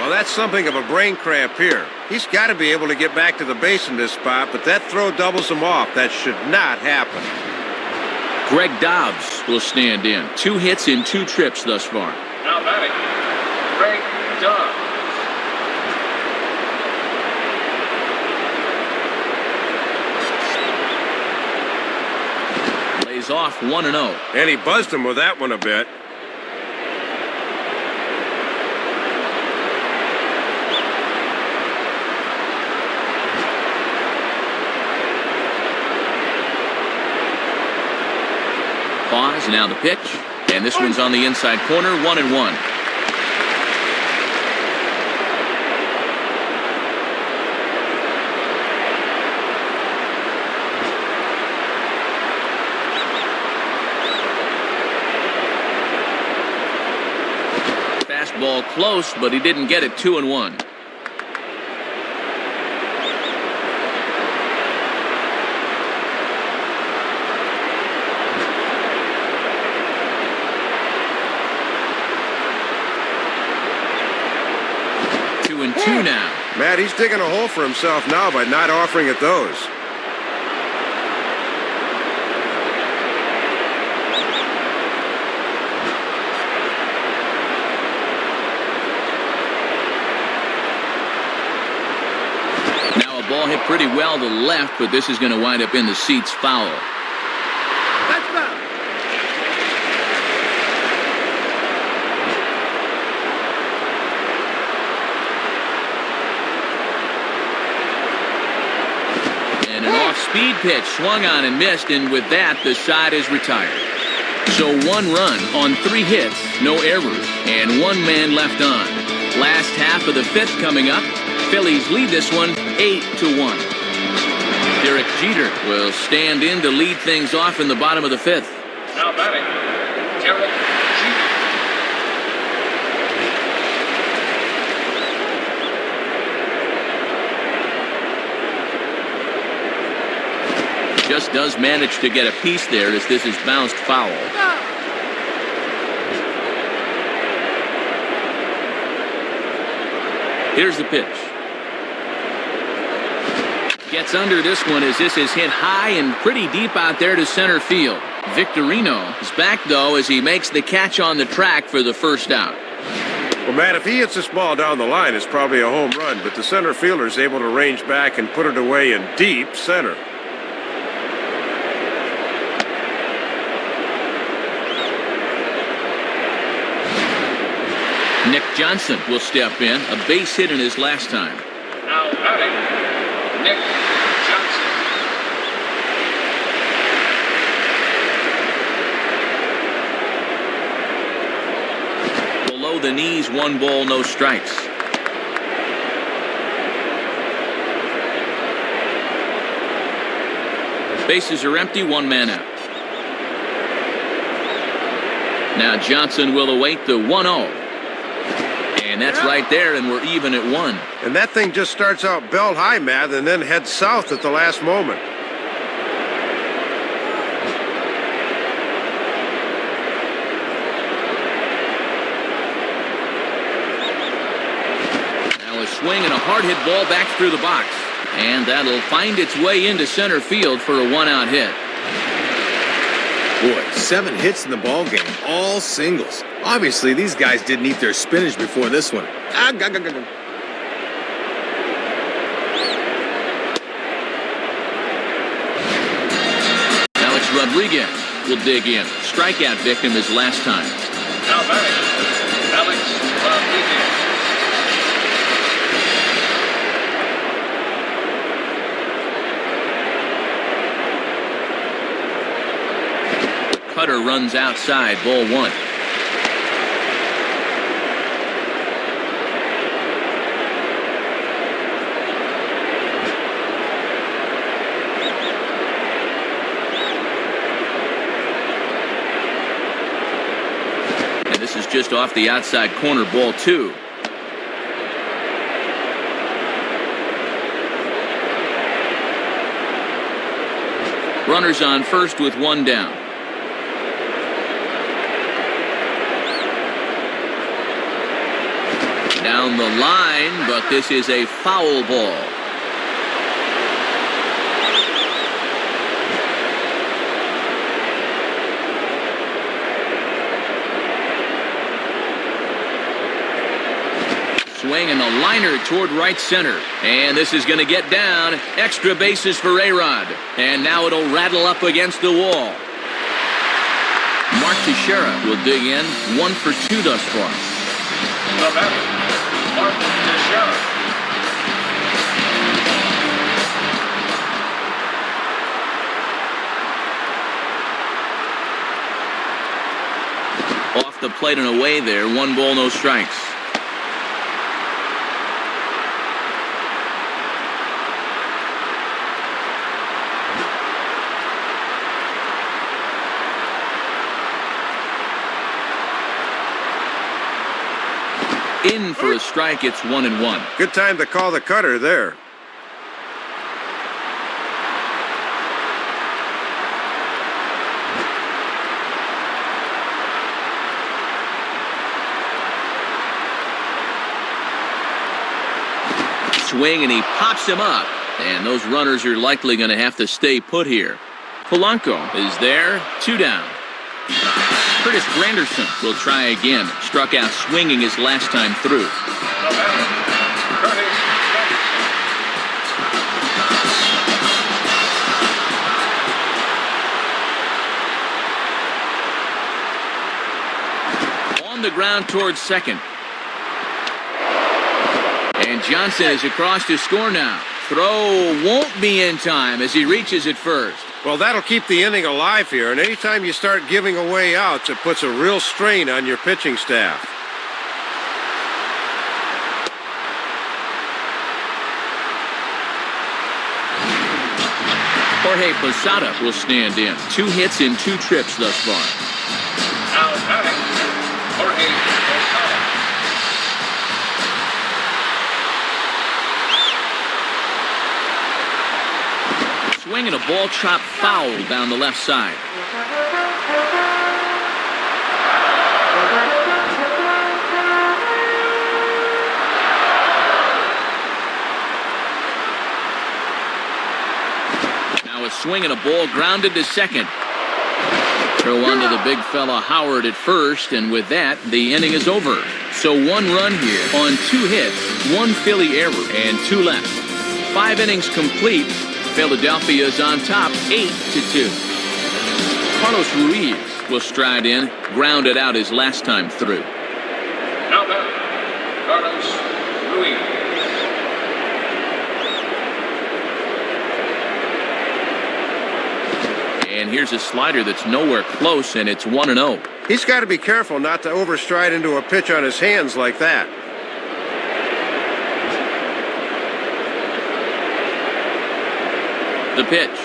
Well, that's something of a brain cramp here. He's got to be able to get back to the base in this spot, but that throw doubles him off. That should not happen. Greg Dobbs will stand in. 2 hits in 2 trips thus far. Now batting, Greg Dobbs. Lays off 1-0. And he buzzed him with that one a bit. Pause, now the pitch. And this one's on the inside corner, 1-1. Fastball close, but he didn't get it. 2-1. Two now. Matt, he's digging a hole for himself now by not offering it those. Now a ball hit pretty well to left, but this is going to wind up in the seats foul. Speed pitch swung on and missed, and with that, the side is retired. So 1 run on 3 hits, no errors, and 1 man left on. Last half of the 5th coming up. Phillies lead this one 8-1. Derek Jeter will stand in to lead things off in the bottom of the 5th. Now batting, Derek Jeter. Just does manage to get a piece there as this is bounced foul. Here's the pitch. Gets under this one as this is hit high and pretty deep out there to center field. Victorino is back, though, as he makes the catch on the track for the first out. Well, Matt, if he hits this ball down the line, it's probably a home run, but the center fielder is able to range back and put it away in deep center. Nick Johnson will step in, a base hit in his last time. Now batting, Nick Johnson. Below the knees, 1 ball, no strikes. Bases are empty, 1 man out. Now Johnson will await the 1-0. And that's right there, and we're even at 1. And that thing just starts out belt high, Matt, and then heads south at the last moment. Now a swing and a hard hit ball back through the box. And that'll find its way into center field for a 1-out hit. Boy, 7 hits in the ball game, all singles. Obviously, these guys didn't eat their spinach before this one. Alex Rodriguez will dig in. Strikeout victim his last time. Now batting, Alex Rodriguez. Cutter runs outside, ball 1. And this is just off the outside corner, ball 2. Runners on first with 1 down. Down the line, but this is a foul ball. Swing and a liner toward right center. And this is going to get down. Extra bases for A-Rod. And now it'll rattle up against the wall. Mark Teixeira will dig in. 1 for 2 thus far. The batter, Mark Teixeira. Off the plate and away there. 1 ball, no strikes. In for a strike, it's 1-1. Good time to call the cutter there. Swing and he pops him up. And those runners are likely going to have to stay put here. Polanco is there, 2 down. Curtis Granderson will try again. Struck out swinging his last time through. The batter, Curtis Granderson. On the ground towards second. And Johnson is across to score now. Throw won't be in time as he reaches it first. Well, that'll keep the inning alive here, and anytime you start giving away outs, it puts a real strain on your pitching staff. Jorge Posada will stand in. 2 hits in 2 trips thus far. Now batting, Jorge Posada. Swing and a ball chopped foul down the left side. Now a swing and a ball grounded to second. Throw on to the big fella Howard at first, and with that, the inning is over. So 1 run here on 2 hits, 1 Philly error, and 2 left. 5 innings complete. Philadelphia is on top, 8-2. Carlos Ruiz will stride in, grounded out his last time through. Now batter, Carlos Ruiz. And here's a slider that's nowhere close, and it's 1-0. He's got to be careful not to overstride into a pitch on his hands like that. The pitch.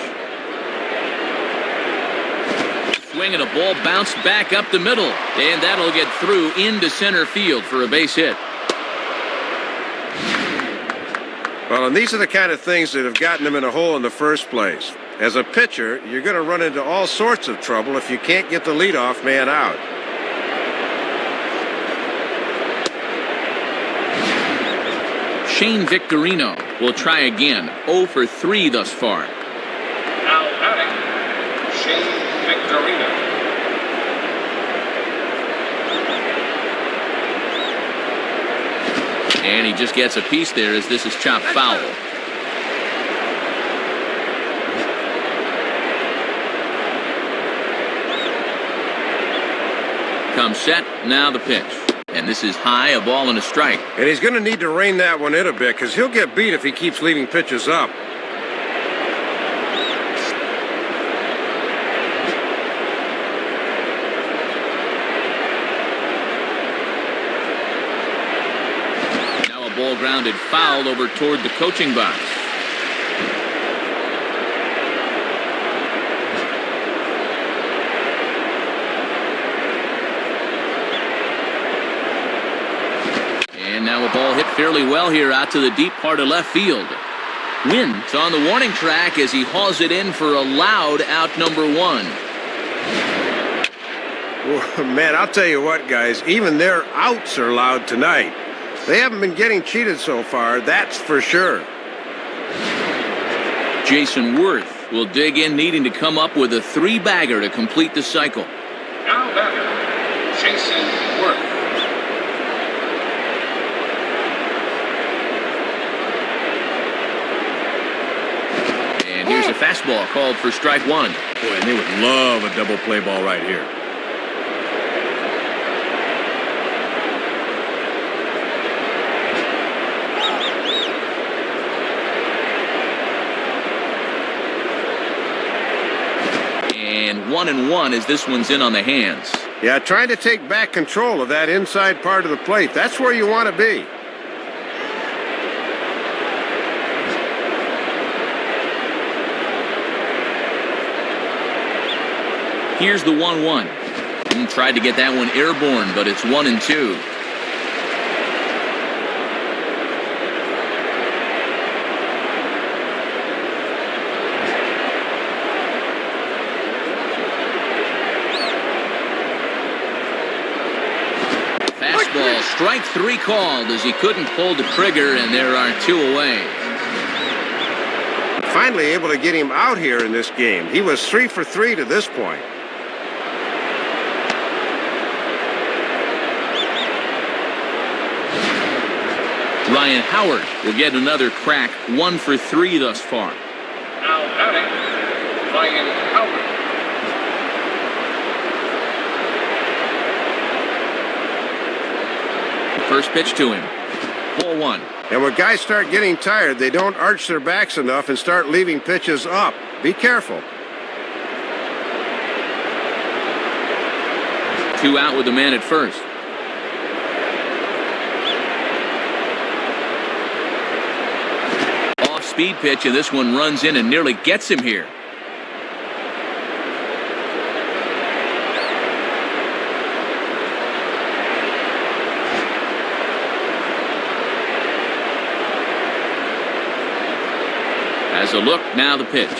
Swing and a ball bounced back up the middle, and that'll get through into center field for a base hit. Well, and these are the kind of things that have gotten him in a hole in the first place. As a pitcher, you're going to run into all sorts of trouble if you can't get the leadoff man out. Shane Victorino will try again. 0 for 3 thus far. Now batting, Shane Victorino. And he just gets a piece there as this is chopped foul. Comes set, now the pitch. And this is high, a ball and a strike. And he's going to need to rein that one in a bit because he'll get beat if he keeps leaving pitches up. Now a ball grounded foul over toward the coaching box. And now a ball hit fairly well here out to the deep part of left field. Wynn's on the warning track as he hauls it in for a loud out number 1. Well, man, I'll tell you what, guys, even their outs are loud tonight. They haven't been getting cheated so far, that's for sure. Jason Worth will dig in, needing to come up with a three-bagger to complete the cycle. Now batter, Jason Worth. And here's a fastball called for strike one. Boy, and they would love a double play ball right here. And 1-1 as this one's in on the hands. Yeah, trying to take back control of that inside part of the plate. That's where you want to be. Here's the 1-1. Tried to get that one airborne, but it's 1-2. Fastball, strike three called as he couldn't pull the trigger, and there are two away. Finally able to get him out here in this game. He was 3 for 3 to this point. Ryan Howard will get another crack, 1 for 3 thus far. Now batting, Ryan Howard. First pitch to him. Ball 1. And when guys start getting tired, they don't arch their backs enough and start leaving pitches up. Be careful. 2 out with the man at first. Off-speed pitch, and this one runs in and nearly gets him here. Has a look, now the pitch.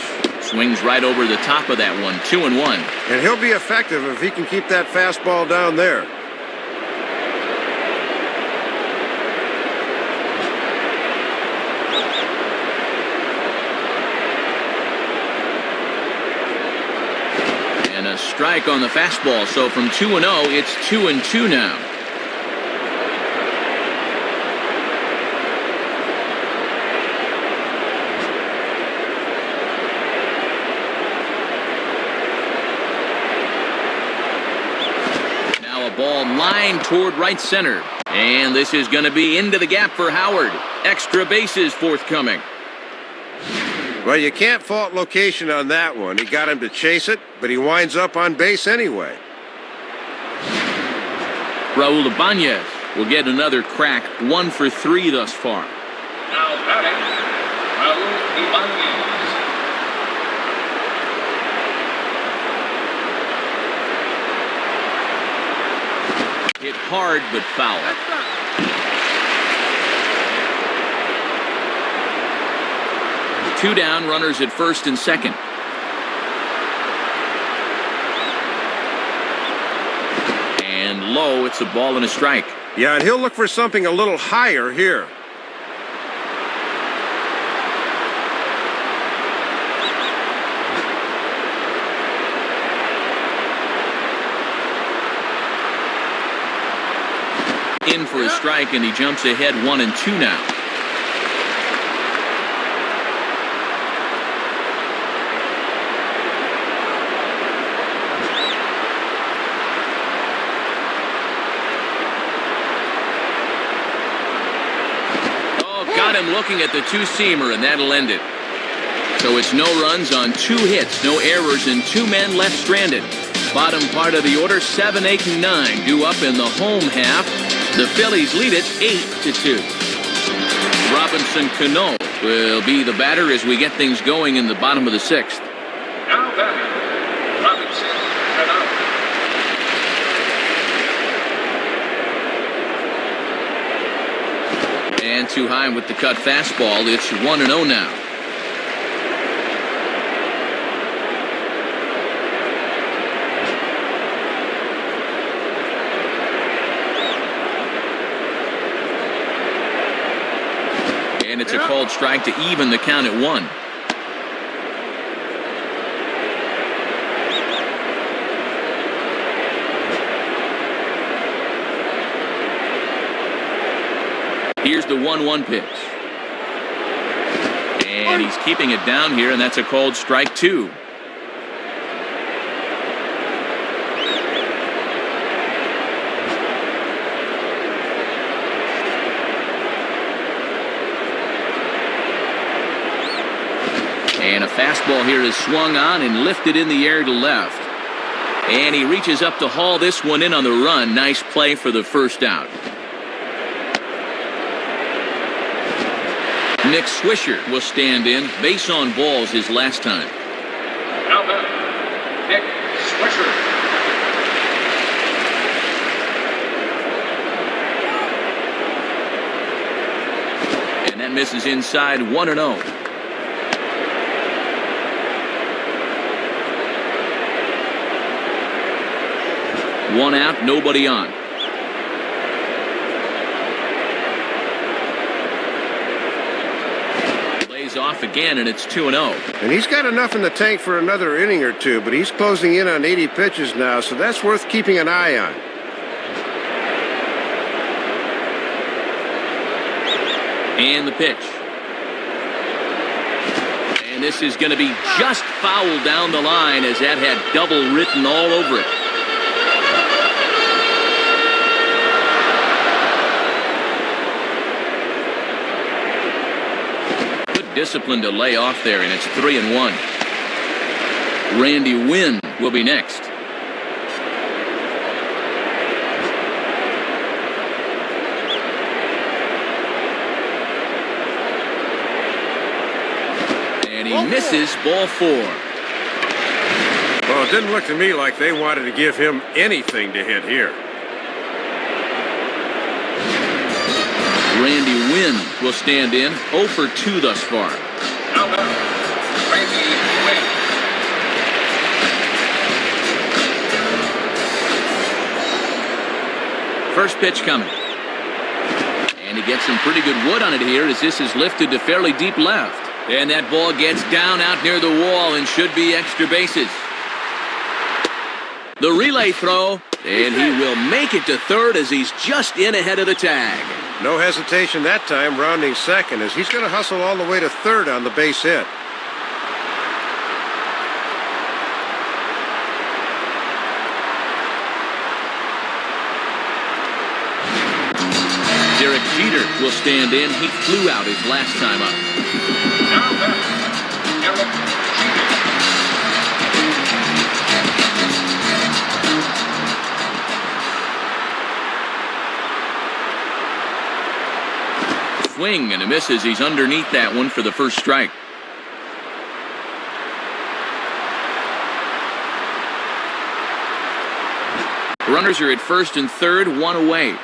Swings right over the top of that one, 2-1. And he'll be effective if he can keep that fastball down there. And a strike on the fastball, so from 2-0, it's 2-2 now. Ball lined toward right center. And this is going to be into the gap for Howard. Extra bases forthcoming. Well, you can't fault location on that one. He got him to chase it, but he winds up on base anyway. Raul Ibanez will get another crack, 1 for 3 thus far. Now batting, Raul Ibanez. Hit hard, but foul. Two down, runners at first and second. And low, it's a ball and a strike. Yeah, and he'll look for something a little higher here. In for a strike, and he jumps ahead 1-2 now. Oh, got him looking at the two-seamer, and that'll end it. So it's no runs on 2 hits, no errors, and 2 men left stranded. Bottom part of the order, 7, 8, and 9 due up in the home half. The Phillies lead it 8-2. Robinson Cano will be the batter as we get things going in the bottom of the 6th. Now batting, Robinson Cano. And too high with the cut fastball. It's 1-0 now. And it's a called strike to even the count at 1. Here's the 1-1 pitch. And he's keeping it down here, and that's a called strike 2. And a fastball here is swung on and lifted in the air to left. And he reaches up to haul this one in on the run. Nice play for the first out. Nick Swisher will stand in. Base on balls his last time. Now then, Nick Swisher. And that misses inside 1-0. One out, nobody on. Lays off again, and it's 2-0. And he's got enough in the tank for another inning or two, but he's closing in on 80 pitches now, so that's worth keeping an eye on. And the pitch. And this is going to be just foul down the line, as that had double written all over it. Discipline to lay off there, and it's 3-1. Randy Wynn will be next. And he misses ball 4. Well, it didn't look to me like they wanted to give him anything to hit here. Randy Wynn will stand in. 0 for 2 thus far. Now then, Randy Wynn. First pitch coming. And he gets some pretty good wood on it here, as this is lifted to fairly deep left. And that ball gets down out near the wall and should be extra bases. The relay throw, and he will make it to third as he's just in ahead of the tag. No hesitation that time, rounding second, as he's going to hustle all the way to third on the base hit. Derek Jeter will stand in. He flew out his last time up. Now then, Derek Jeter. Swing and a miss as he's underneath that one for the first strike. Runners are at first and third, 1 away.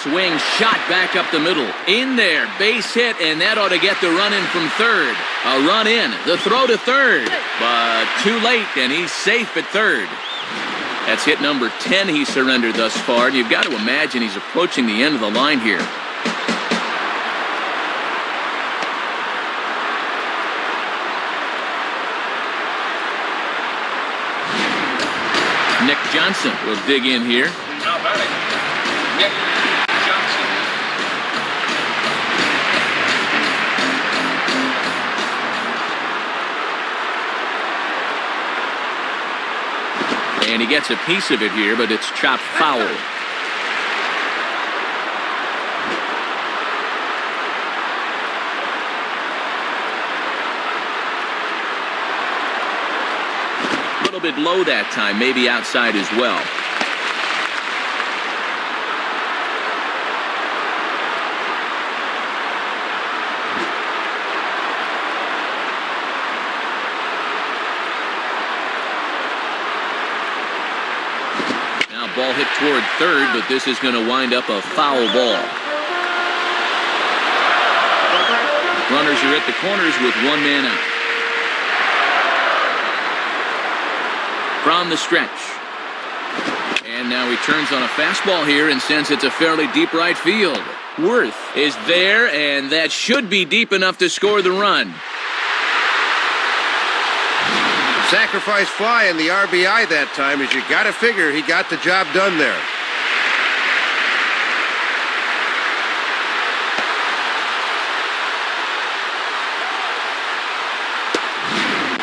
Swing, shot back up the middle. In there, base hit, and that ought to get the run in from third. A run in, the throw to third, but too late, and he's safe at third. That's hit number 10 he surrendered thus far, and you've got to imagine he's approaching the end of the line here. Nick Johnson will dig in here. Now batting, Nick Johnson. And he gets a piece of it here, but it's chopped foul. A little bit low that time, maybe outside as well. Ball hit toward third, but this is going to wind up a foul ball. Runners are at the corners with 1 man out. From the stretch. And now he turns on a fastball here and sends it to fairly deep right field. Worth is there, and that should be deep enough to score the run. Sacrifice fly in the RBI that time, as you got to figure he got the job done there.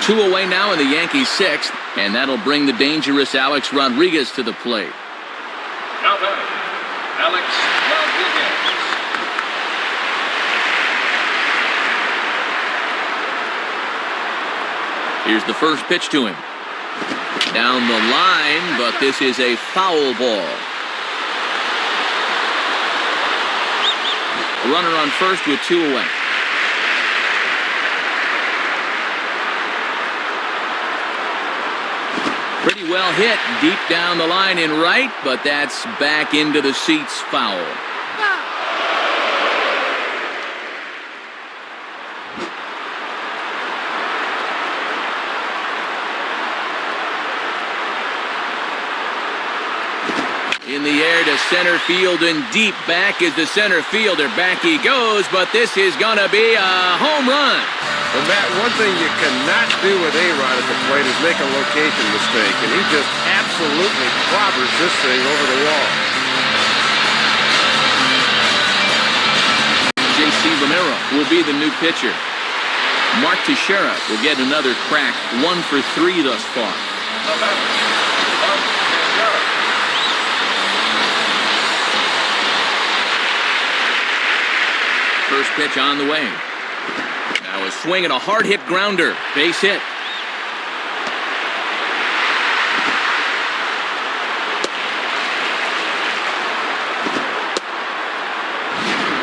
Two away now in the Yankees' sixth, and that'll bring the dangerous Alex Rodriguez to the plate. Now batting, Alex Rodriguez. Here's the first pitch to him. Down the line, but this is a foul ball. A runner on first with two away. Pretty well hit deep down the line in right, but that's back into the seats, foul. In the air to center field and deep back is the center fielder. Back he goes, but this is going to be a home run. Well, Matt, one thing you cannot do with A-Rod at the plate is make a location mistake, and he just absolutely clobbers this thing over the wall. J.C. Romero will be the new pitcher. Mark Teixeira will get another crack, 1 for 3 thus far. First pitch on the way. Now a swing and a hard hit grounder. Base hit.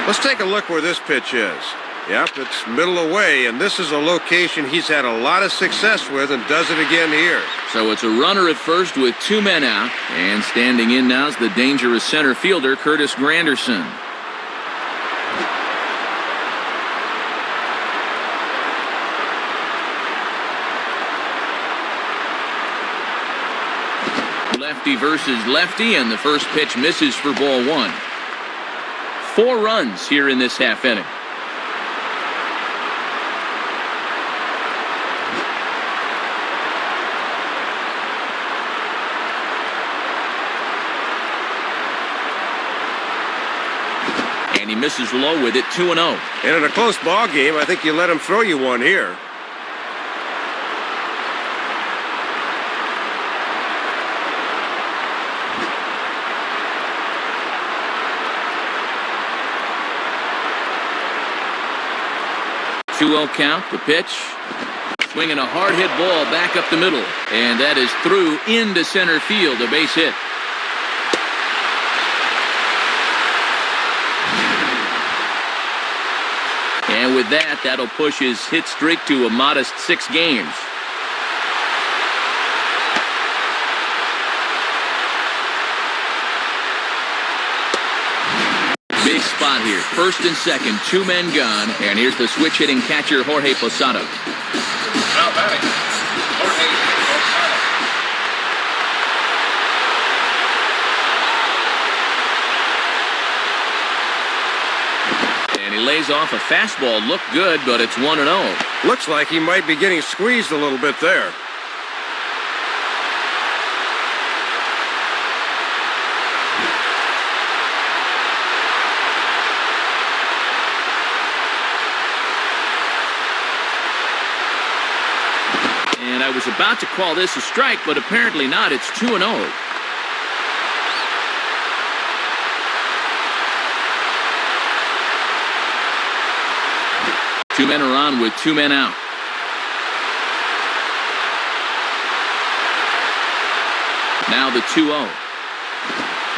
Let's take a look where this pitch is. Yep, it's middle away, and this is a location he's had a lot of success with and does it again here. So it's a runner at first with 2 men out, and standing in now is the dangerous center fielder, Curtis Granderson. Lefty versus lefty, and the first pitch misses for ball 1. 4 runs here in this half inning. And he misses low with it, 2-0. And in a close ball game, I think you let him throw you one here. Two-0 count, the pitch. Swinging a hard hit ball back up the middle. And that is through into center field, a base hit. And with that, that'll push his hit streak to a modest 6 games. Big spot here. First and second, 2 men gone. And here's the switch hitting catcher, Jorge Posada. Now batting, Jorge Posada. And he lays off a fastball. Looked good, but it's 1-0. Looks like he might be getting squeezed a little bit there. And I was about to call this a strike, but apparently not. It's 2-0. Two men are on with 2 men out. Now the 2-0.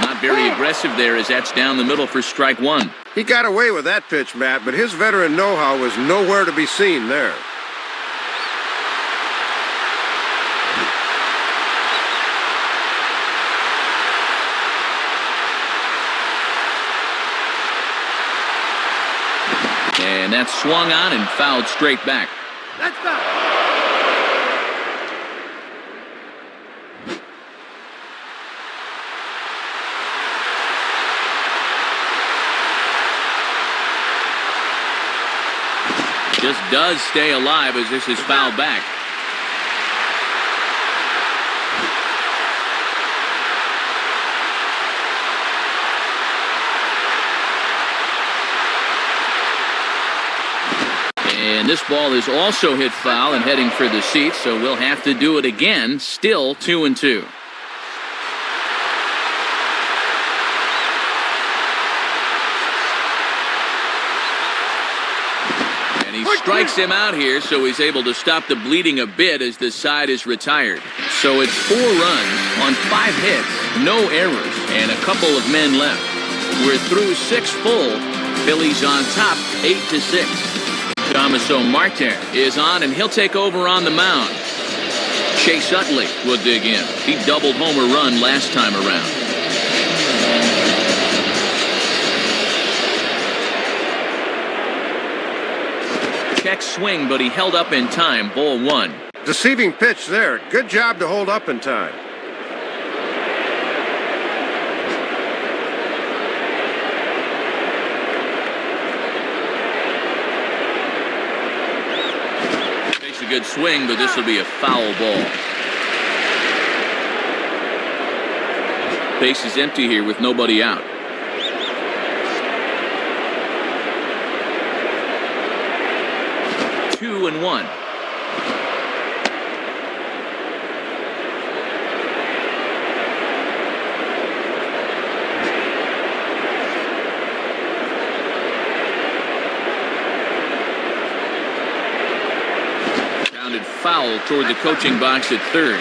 Not very aggressive there, as that's down the middle for strike 1. He got away with that pitch, Matt, but his veteran know-how was nowhere to be seen there. And that's swung on and fouled straight back. Let's go. Just does stay alive as this is fouled back. And this ball is also hit foul and heading for the seats, so we'll have to do it again. Still 2-2. And he strikes him out here, so he's able to stop the bleeding a bit as this side is retired. So it's 4 runs on 5 hits, no errors, and a couple of men left. We're through 6 full. Phillies on top, 8-6. Damaso Marte is on, and he'll take over on the mound. Chase Utley will dig in. He doubled homer run last time around. Check swing, but he held up in time. Ball 1. Deceiving pitch there. Good job to hold up in time. Good swing, but this will be a foul ball. Base is empty here with nobody out. Two and one. Foul toward the coaching box at third.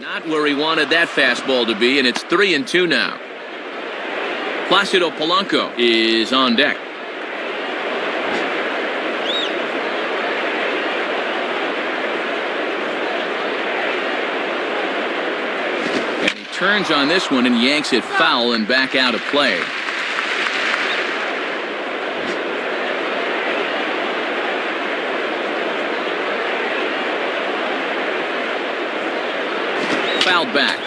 Not where he wanted that fastball to be, and it's 3-2 now. Placido Polanco is on deck. Turns on this one and yanks it foul and back out of play. Fouled back.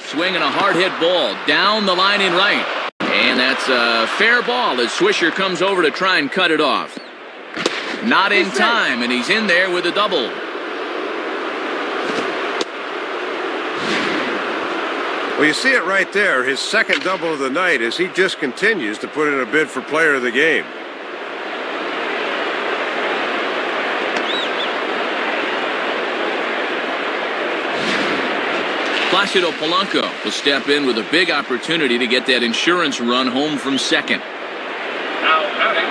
Swinging a hard hit ball down the line in right. And that's a fair ball as Swisher comes over to try and cut it off. Not in time, and he's in there with a double. Well, you see it right there, his second double of the night, as he just continues to put in a bid for player of the game. Placido Polanco will step in with a big opportunity to get that insurance run home from second. Now batting,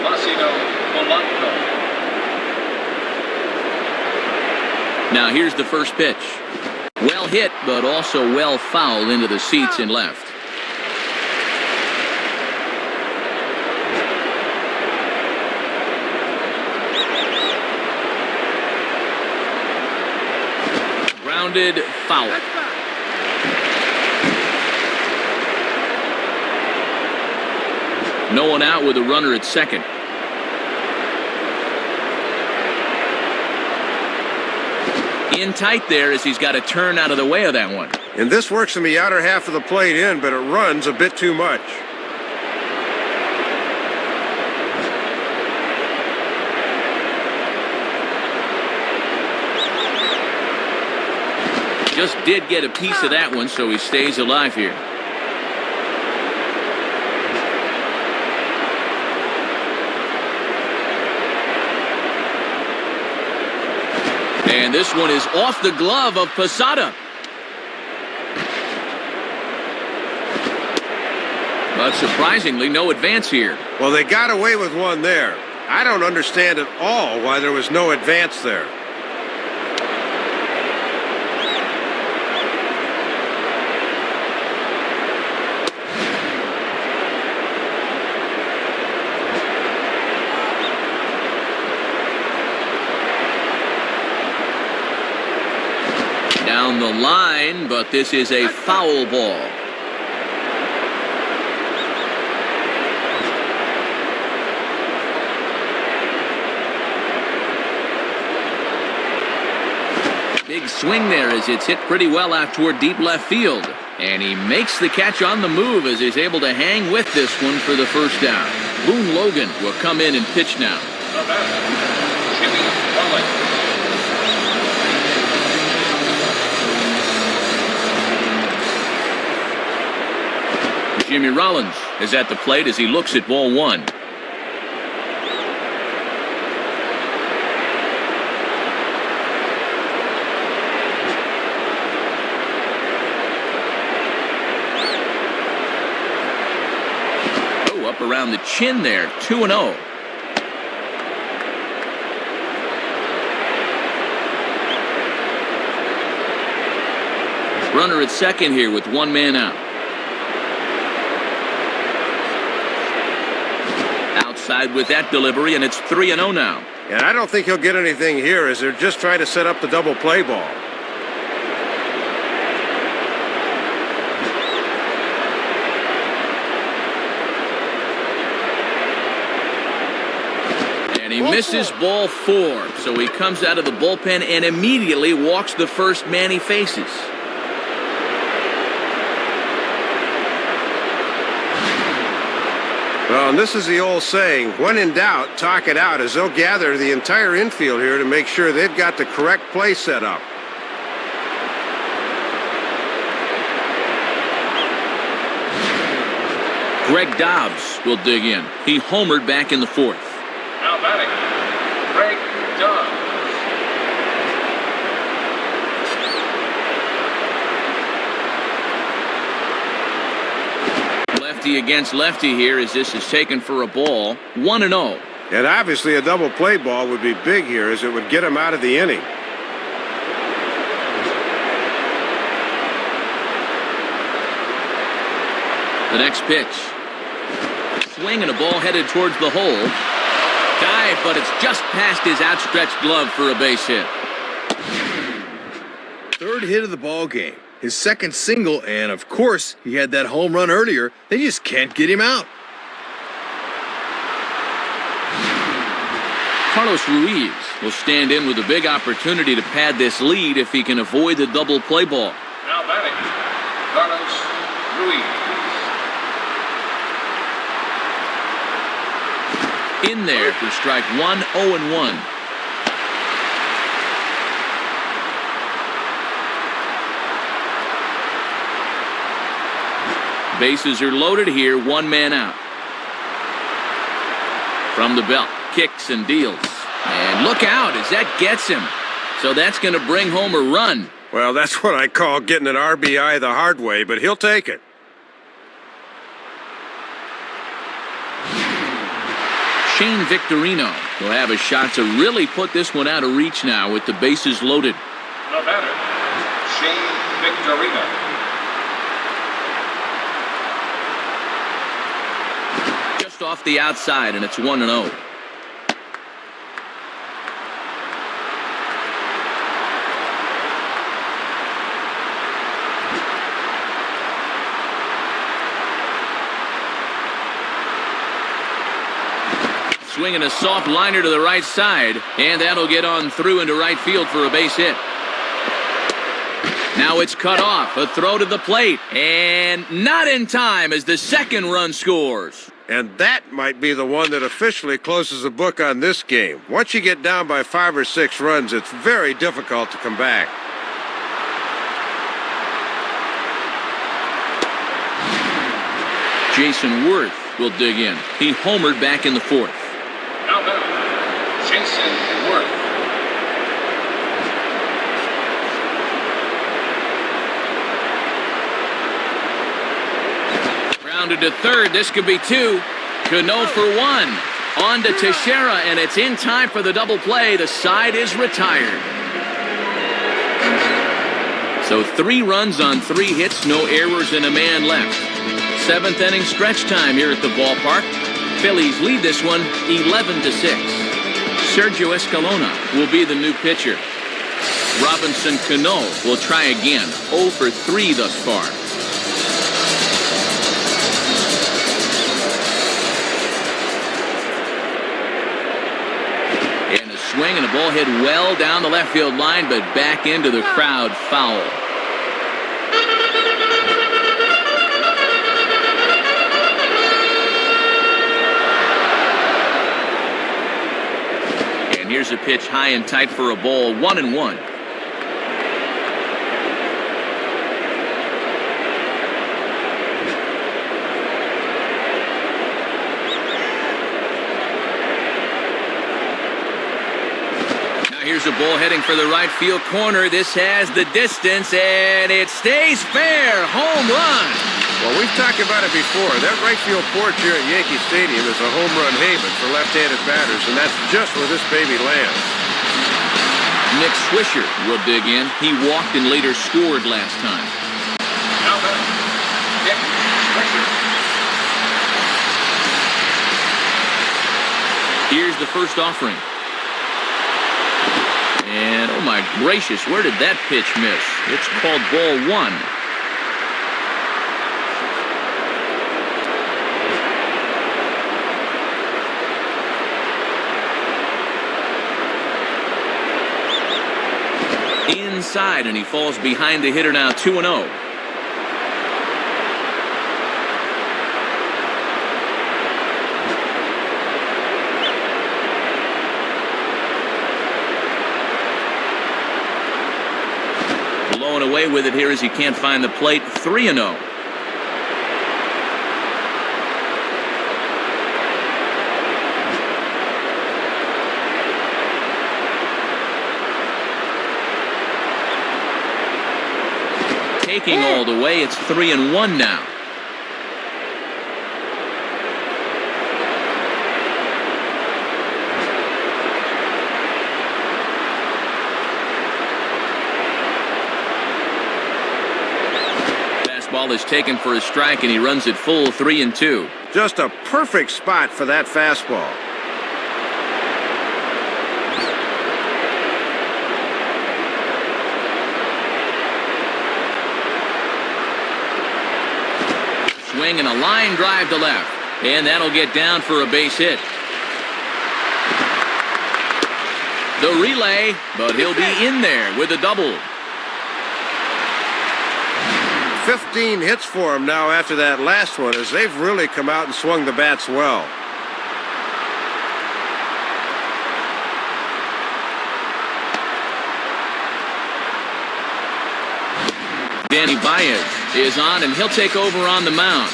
Placido Polanco. Now here's the first pitch. Well hit, but also well fouled into the seats and left. Grounded foul. No one out with a runner at second. In tight there as he's got to turn out of the way of that one. And this works in the outer half of the plate in, but it runs a bit too much. Just did get a piece of that one, so he stays alive here. And this one is off the glove of Posada. But surprisingly, no advance here. Well, they got away with one there. I don't understand at all why there was no advance there. Down the line, but this is a foul ball. Big swing there as it's hit pretty well out toward deep left field. And he makes the catch on the move as he's able to hang with this one for the first down. Boone Logan will come in and pitch now. The batter, Jimmy Rollins. Jimmy Rollins is at the plate as he looks at ball one. Up around the chin there, 2-0. Runner at second here with one man out. Outside with that delivery, and it's 3-0 now. And I don't think he'll get anything here as they're just trying to set up the double play ball. He misses ball four, so he comes out of the bullpen and immediately walks the first man he faces. Well, and this is the old saying, when in doubt, talk it out, as they'll gather the entire infield here to make sure they've got the correct play set up. Greg Dobbs will dig in. He homered back in the fourth. Now batting, Greg Dobbs. Lefty against lefty here as this is taken for a ball. 1-0. And obviously a double play ball would be big here as it would get him out of the inning. The next pitch. Swing and a ball headed towards the hole. Dive, but it's just past his outstretched glove for a base hit. Third hit of the ball game. His second single, and of course, he had that home run earlier. They just can't get him out. Carlos Ruiz will stand in with a big opportunity to pad this lead if he can avoid the double play ball. Now batting, Carlos Ruiz. In there for strike one, 0-1. Bases are loaded here, one man out. From the belt, kicks and deals. And look out as that gets him. So that's going to bring home a run. Well, that's what I call getting an RBI the hard way, but he'll take it. Shane Victorino will have a shot to really put this one out of reach now with the bases loaded. The batter, Shane Victorino. Just off the outside, and it's 1-0. Swinging a soft liner to the right side, and that'll get on through into right field for a base hit. Now it's cut off, a throw to the plate, and not in time as the second run scores. And that might be the one that officially closes the book on this game. Once you get down by 5 or 6 runs, it's very difficult to come back. Jason Worth will dig in. He homered back in the fourth. Now batting, Jason Worth. Rounded to third. This could be 2. Cano for 1. On to Teixeira, and it's in time for the double play. The side is retired. So 3 runs on 3 hits, no errors, and a man left. 7th inning stretch time here at the ballpark. Phillies lead this one 11-6. Sergio Escalona will be the new pitcher. Robinson Cano will try again. 0 for 3 thus far. And a swing and a ball hit well down the left field line, but back into the crowd, foul. And here's a pitch high and tight for a ball, 1-1. Here's a ball heading for the right field corner. This has the distance, and it stays fair. Home run. Well, we've talked about it before. That right field porch here at Yankee Stadium is a home run haven for left-handed batters, and that's just where this baby lands. Nick Swisher will dig in. He walked and later scored last time. Now batter, Nick Swisher. Here's the first offering. And, oh my gracious, where did that pitch miss? It's called ball 1. Inside, and he falls behind the hitter now, 2-0. Blowing away with it here as he can't find the plate, 3-0. Taking all the way, it's 3-1 now. Fastball is taken for a strike, and he runs it full, 3-2. Just a perfect spot for that fastball. Swing and a line drive to left, and that'll get down for a base hit. The relay, but he'll be in there with a double. 15 hits for him now after that last one, as they've really come out and swung the bats well. Danny Baez is on, and he'll take over on the mound.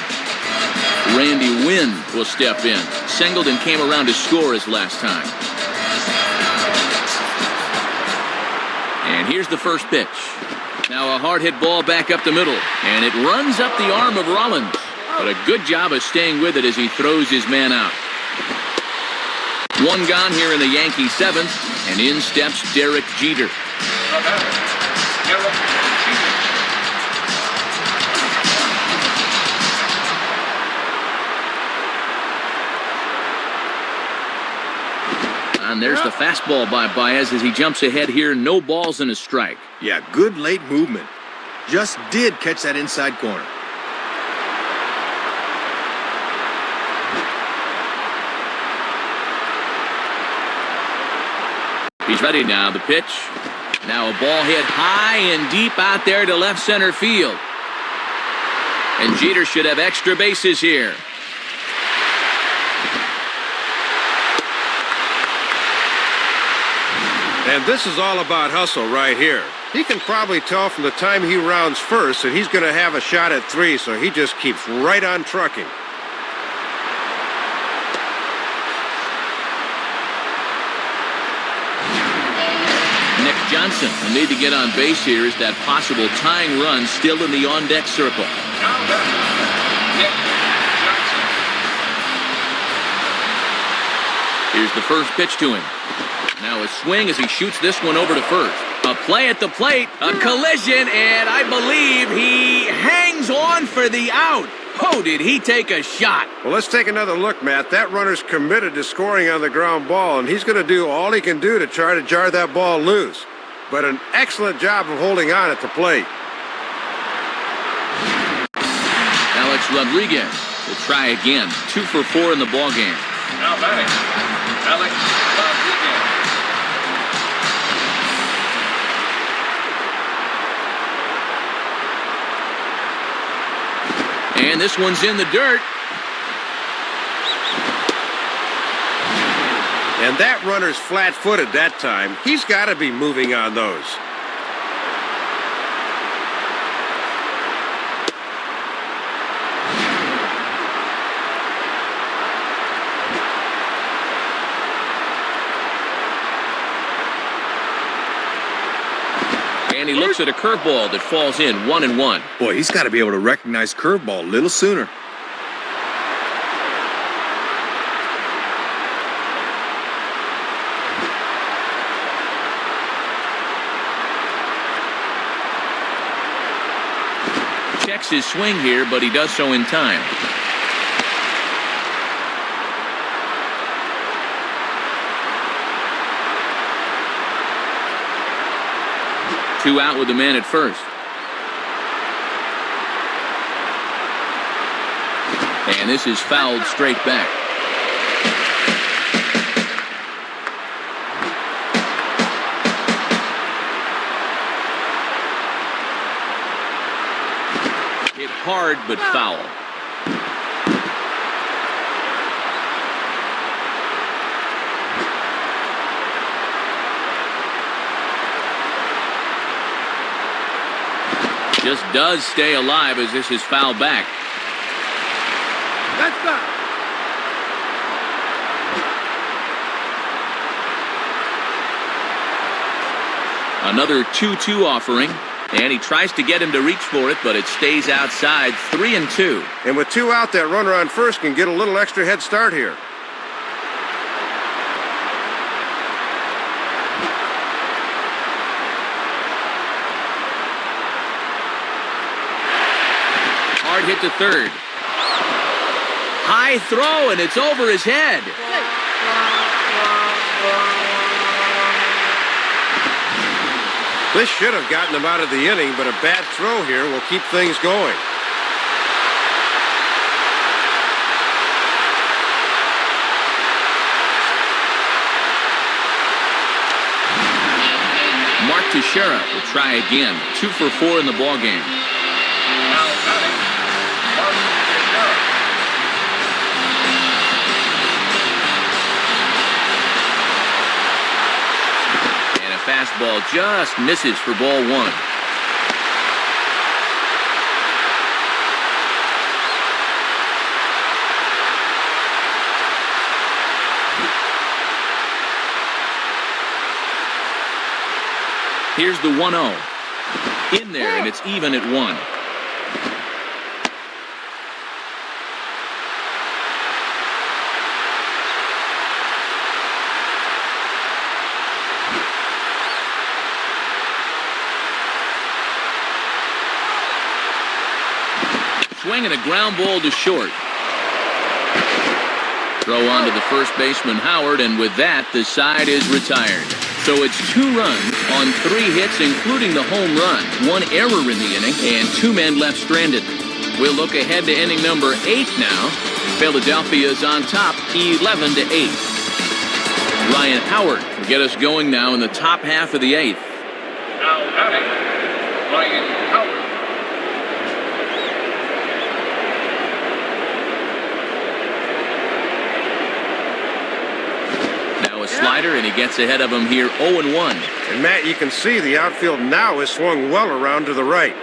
Randy Wynn will step in. Singleton came around to score his last time. And here's the first pitch. Now a hard hit ball back up the middle, and it runs up the arm of Rollins. But a good job of staying with it as he throws his man out. One gone here in the Yankee seventh, and in steps Derek Jeter. Derek Jeter. And there's the fastball by Baez as he jumps ahead here. No balls and a strike. Yeah, good late movement. Just did catch that inside corner. He's ready now. The pitch. Now a ball hit high and deep out there to left center field. And Jeter should have extra bases here. And this is all about hustle right here. He can probably tell from the time he rounds first that he's going to have a shot at 3, so he just keeps right on trucking. Nick Johnson will need to get on base here as that possible tying run still in the on-deck circle. Nick Johnson. Here's the first pitch to him. Now a swing as he shoots this one over to first. A play at the plate, a collision, and I believe he hangs on for the out. Oh, did he take a shot? Well, let's take another look, Matt. That runner's committed to scoring on the ground ball, and he's going to do all he can do to try to jar that ball loose. But an excellent job of holding on at the plate. Alex Rodriguez will try again. 2 for 4 in the ballgame. Now batting, Alex Rodriguez. And this one's in the dirt. And that runner's flat-footed that time. He's got to be moving on those. And he looks at a curveball that falls in 1-1. Boy, he's got to be able to recognize curveball a little sooner. Checks his swing here, but he does so in time. Two out with the man at first. And this is fouled straight back. Hit hard, but foul. Just does stay alive as this is fouled back. That's not. Another 2-2 offering, and he tries to get him to reach for it, but it stays outside. 3-2. And with two out, that runner on first can get a little extra head start here. Hard hit to third. High throw, and it's over his head. This should have gotten him out of the inning, but a bad throw here will keep things going. Mark Teixeira will try again. 2 for 4 in the ballgame. Now batting, Mark Teixeira. And a fastball just misses for ball 1. Here's the 1-0. In there, and it's even at 1. Swinging a ground ball to short. Throw on to the first baseman, Howard, and with that, the side is retired. So it's 2 runs on 3 hits, including the home run. 1 error in the inning, and 2 men left stranded. We'll look ahead to inning number 8 now. Philadelphia's on top, 11-8. Ryan Howard will get us going now in the top half of the 8th. Now batting, Ryan Howard. Slider, and he gets ahead of him here 0-1. And Matt, you can see the outfield now is swung well around to the right.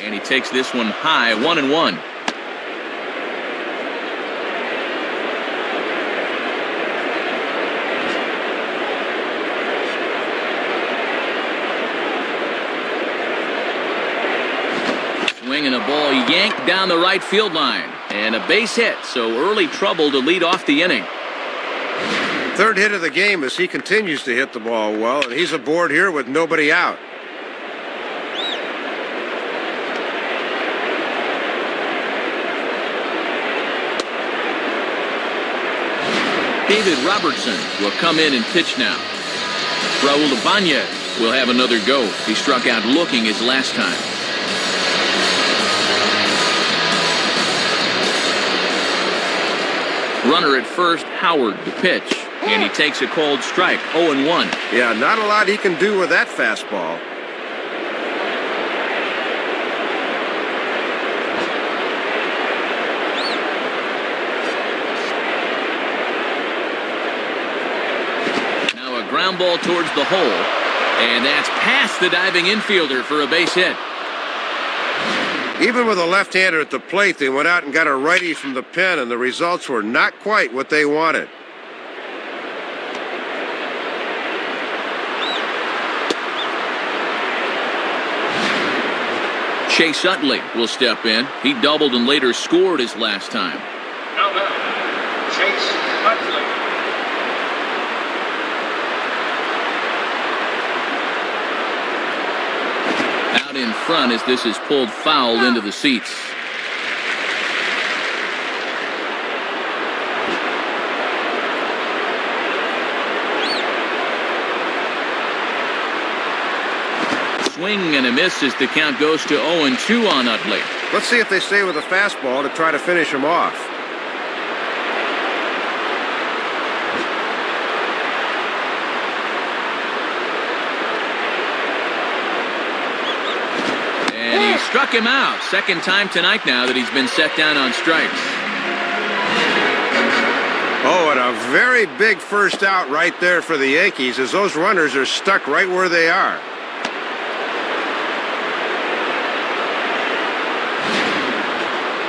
And he takes this one high, 1-1. And a ball yanked down the right field line. And a base hit, so early trouble to lead off the inning. Third hit of the game as he continues to hit the ball well, and he's aboard here with nobody out. David Robertson will come in and pitch now. Raul Ibanez will have another go. He struck out looking his last time. Runner at first, Howard to pitch. And he takes a cold strike, 0-1. Yeah, not a lot he can do with that fastball. Now a ground ball towards the hole. And that's past the diving infielder for a base hit. Even with a left-hander at the plate, they went out and got a righty from the pen, and the results were not quite what they wanted. Chase Utley will step in. He doubled and later scored his last time. Now batter, Chase Utley. Out in front as this is pulled foul into the seats. Swing and a miss as the count goes to 0-2 on Utley. Let's see if they stay with a fastball to try to finish him off. And he struck him out. Second time tonight now that he's been set down on strikes. Oh, and a very big first out right there for the Yankees as those runners are stuck right where they are.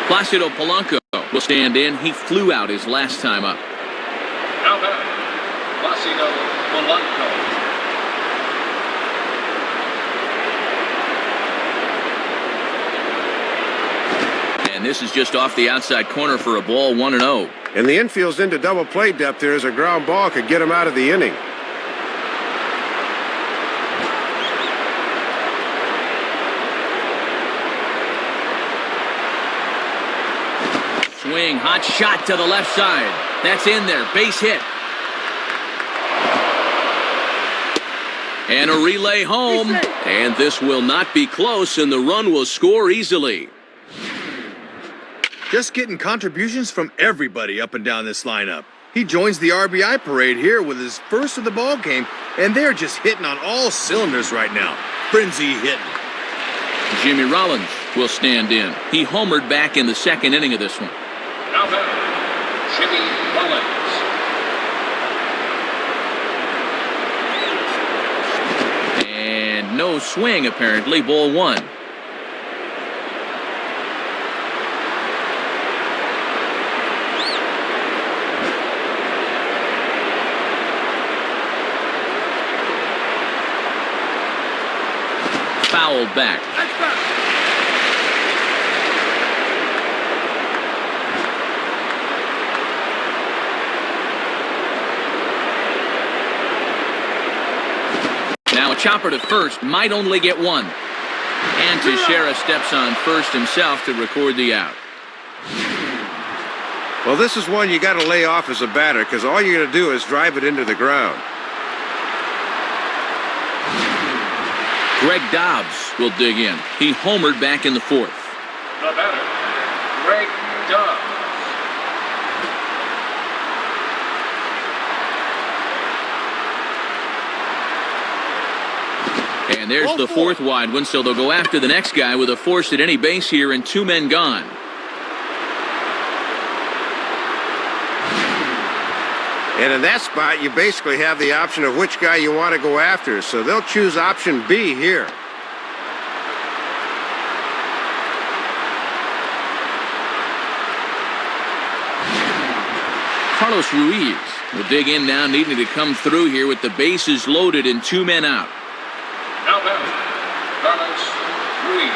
Placido Polanco will stand in. He flew out his last time up. Now batter, Placido Polanco. And this is just off the outside corner for a ball, 1-0. And the infield's into double play depth there as a ground ball could get him out of the inning. Swing, hot shot to the left side. That's in there, base hit. And a relay home. And this will not be close, and the run will score easily. Just getting contributions from everybody up and down this lineup. He joins the RBI parade here with his first of the ball game, and they're just hitting on all cylinders right now. Frenzy hitting. Jimmy Rollins will stand in. He homered back in the second inning of this one. Now batter, Jimmy Rollins. And no swing, apparently. Ball 1. Fouled back. Now a chopper to first, might only get one. And Teixeira steps on first himself to record the out. Well, this is one you got to lay off as a batter because all you're going to do is drive it into the ground. Greg Dobbs will dig in. He homered back in the fourth. The batter, Greg Dobbs. And there's the fourth wide one, so they'll go after the next guy with a force at any base here and 2 men gone. And in that spot, you basically have the option of which guy you want to go after. So they'll choose option B here. Carlos Ruiz will dig in now, needing to come through here with the bases loaded and 2 men out. Now batter, Carlos Ruiz.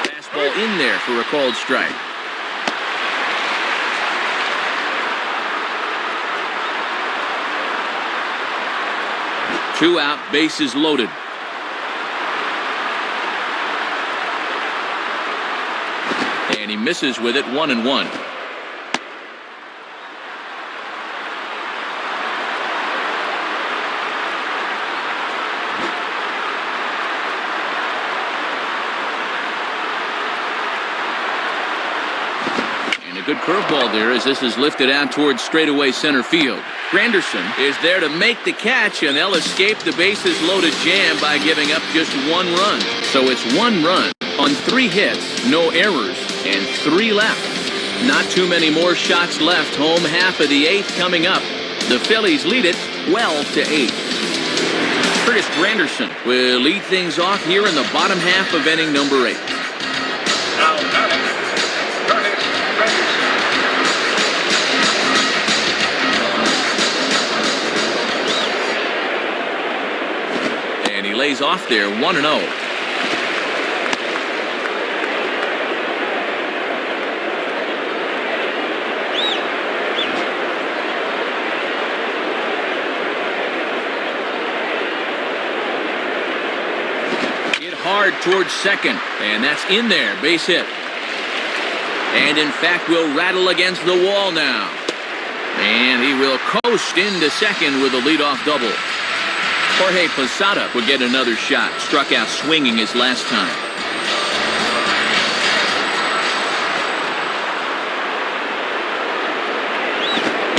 Fastball in there for a called strike. Two out, bases loaded. And he misses with it, 1-1. And a good curveball there as this is lifted out towards straightaway center field. Granderson is there to make the catch, and they'll escape the bases-loaded jam by giving up just 1 run. So it's 1 run on 3 hits, no errors, and 3 left. Not too many more shots left. Home half of the 8th coming up. The Phillies lead it 12-8. Curtis Granderson will lead things off here in the bottom half of inning number 8. Now batting, Curtis Granderson. And he lays off there 1-0. Hard towards second, and that's in there, base hit. And in fact will rattle against the wall now. And he will coast into second with a leadoff double. Jorge Posada would get another shot, struck out swinging his last time.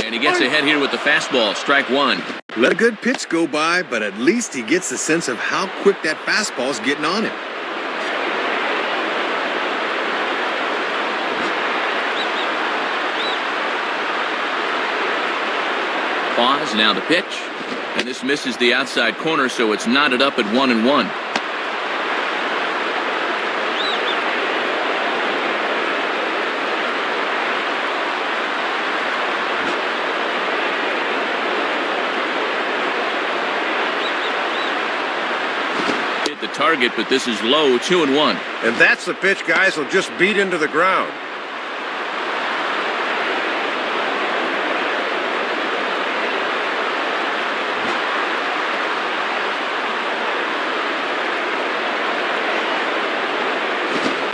And he gets ahead here with the fastball, strike 1. Let a good pitch go by, but at least he gets the sense of how quick that fastball's getting on him. Pause, now the pitch. And this misses the outside corner, so it's knotted up at 1-1. Target, but this is low, 2-1. And that's the pitch guys will just beat into the ground.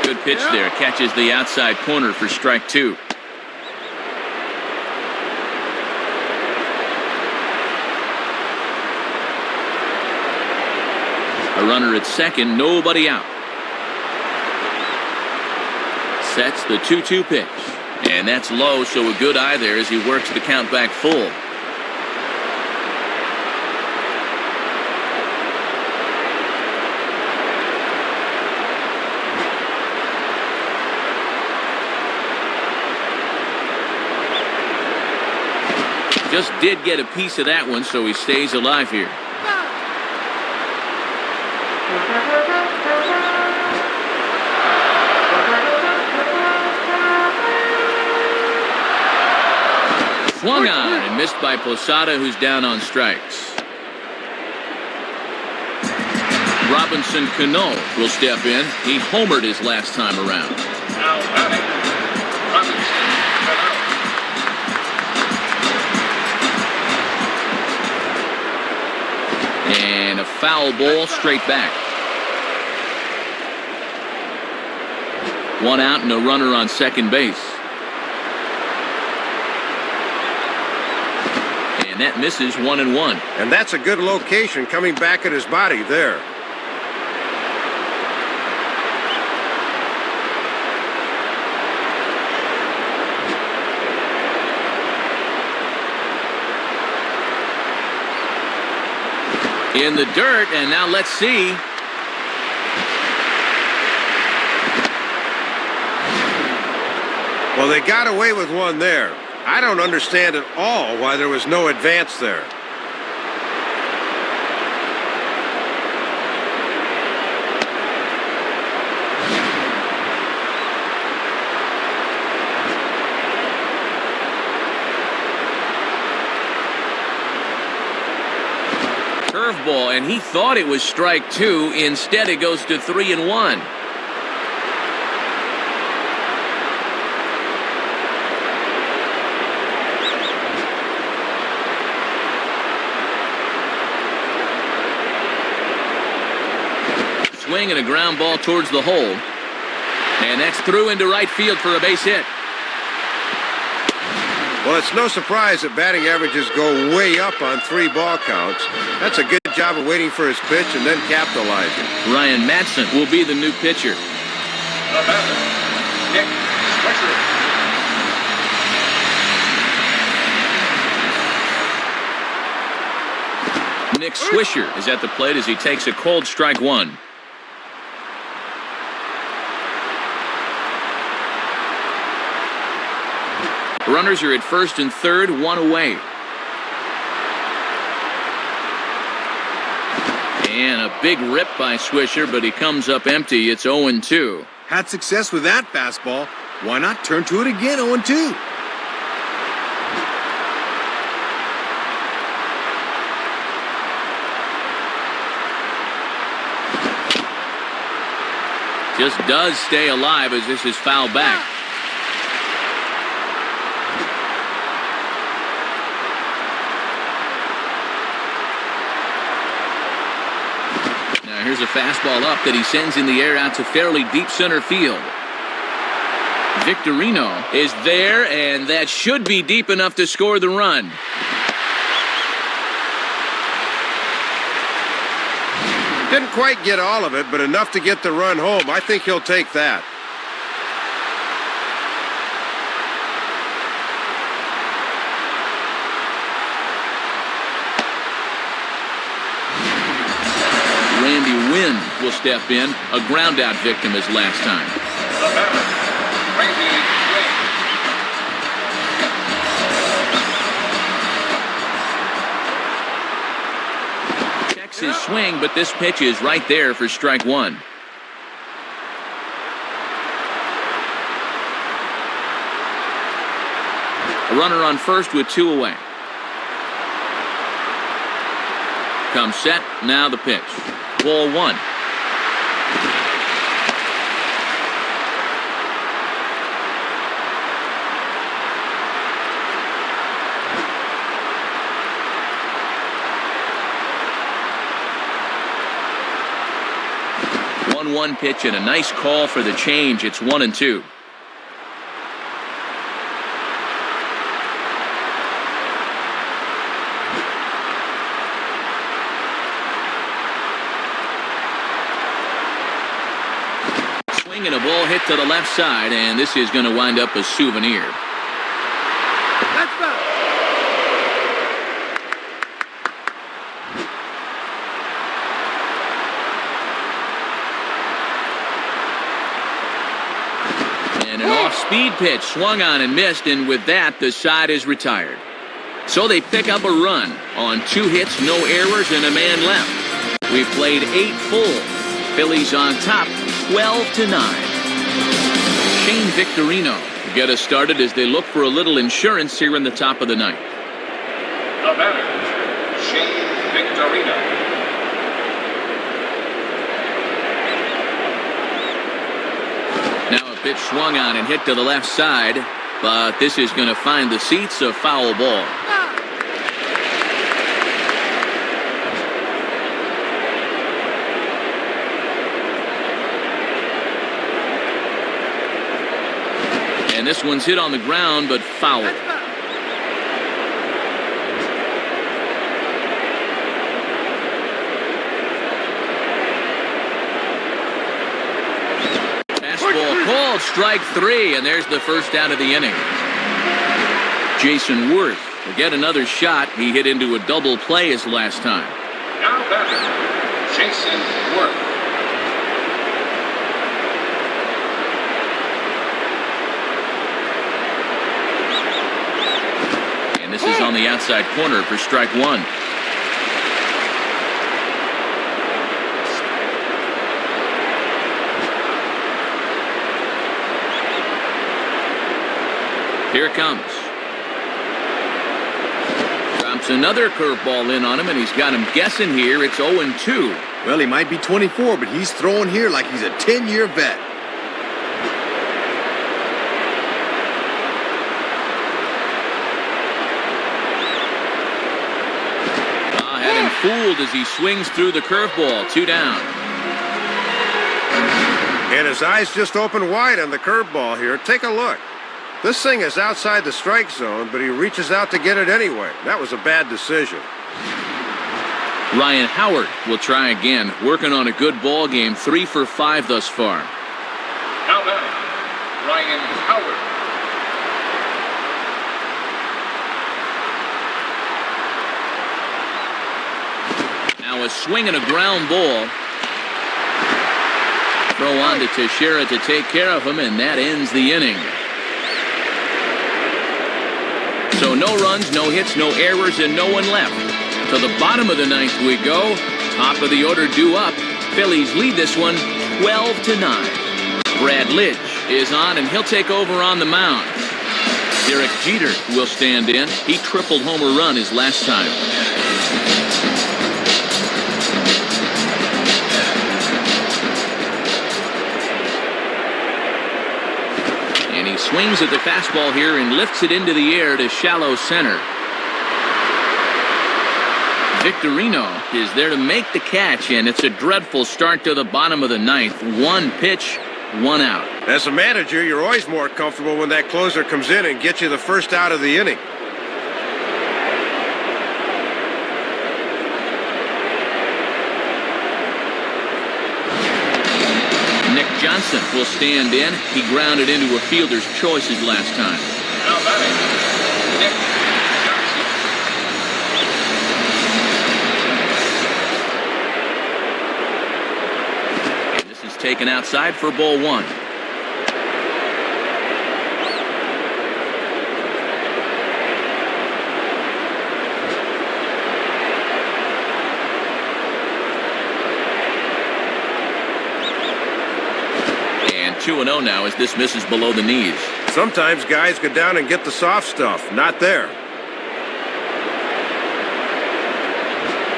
Good pitch there, catches the outside corner for strike 2. A runner at second, nobody out. Sets the 2-2 pitch. And that's low, so a good eye there as he works the count back full. Just did get a piece of that one, so he stays alive here. Swung on and missed by Posada, who's down on strikes. Robinson Cano will step in. He homered his last time around. Now batting, Robinson Cano. And a foul ball straight back. 1 out and a runner on second base. And that misses 1-1. And that's a good location coming back at his body there. In the dirt, and now let's see. Well, they got away with one there. I don't understand at all why there was no advance there. Curveball, and he thought it was strike 2. Instead, it goes to 3-1. Swing and a ground ball towards the hole. And that's through into right field for a base hit. Well, it's no surprise that batting averages go way up on 3 ball counts. That's a good job of waiting for his pitch and then capitalizing. Ryan Madsen will be the new pitcher. The batter, Nick Swisher. Nick Swisher is at the plate as he takes a cold strike one. Runners are at first and third, one away. And a big rip by Swisher, but he comes up empty. It's 0-2. Had success with that fastball. Why not turn to it again, 0-2? Just does stay alive as this is fouled back. Now here's a fastball up that he sends in the air out to fairly deep center field. Victorino is there, and that should be deep enough to score the run. Didn't quite get all of it, but enough to get the run home. I think he'll take that. Randy Wynn will step in. A ground-out victim as last time. The batter, Randy Wynn. Checks his swing, but this pitch is right there for strike one. A runner on first with two away. Comes set, now the pitch. Ball one. One pitch and a nice call for the change. It's 1-2. Swing and a ball hit to the left side, and this is going to wind up a souvenir. That's better. And an off-speed pitch swung on and missed, and with that, the side is retired. So they pick up a run on 2 hits, no errors, and a man left. We've played 8 full. Phillies on top, 12-9. Shane Victorino will get us started as they look for a little insurance here in the top of the ninth. The batter, Shane Victorino. Now a pitch swung on and hit to the left side, but this is going to find the seats, a foul ball. And this one's hit on the ground, but foul. Fastball called, strike 3, and there's the first out of the inning. Jason Worth will get another shot. He hit into a double play his last time. Now batter, Jason Worth. This is on the outside corner for strike 1. Here it comes. Drops another curveball in on him, and he's got him guessing here. It's 0-2. Well, he might be 24, but he's throwing here like he's a 10-year vet. Fooled as he swings through the curveball. 2 down. And his eyes just open wide on the curveball here. Take a look. This thing is outside the strike zone, but he reaches out to get it anyway. That was a bad decision. Ryan Howard will try again, working on a good ball game. 3 for 5 thus far. Now batter, Ryan Howard. Now a swing and a ground ball. Throw on to Teixeira to take care of him, and that ends the inning. So no runs, no hits, no errors, and no one left. To the bottom of the ninth we go. Top of the order due up. Phillies lead this one 12-9. Brad Lidge is on, and he'll take over on the mound. Derek Jeter will stand in. He tripled homer run his last time. And he swings at the fastball here and lifts it into the air to shallow center. Victorino is there to make the catch, and it's a dreadful start to the bottom of the ninth. One pitch, one out. As a manager, you're always more comfortable when that closer comes in and gets you the first out of the inning. Nick Johnson will stand in. He grounded into a fielder's choice his last time. Now batting, Nick Johnson. And this is taken outside for ball one. And 2-0 now as this misses below the knees. Sometimes guys go down and get the soft stuff. Not there.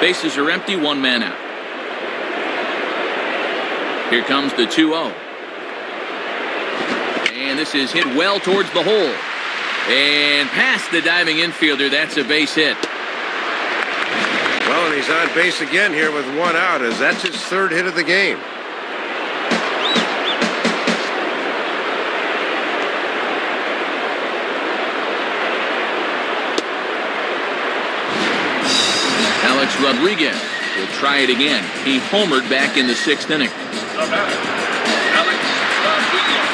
Bases are empty, one man out. Here comes the 2-0. And this is hit well towards the hole. And past the diving infielder, that's a base hit. Well, and he's on base again here with one out, as that's his third hit of the game. Alex Rodriguez will try it again. He homered back in the sixth inning. The batter, Alex Rodriguez.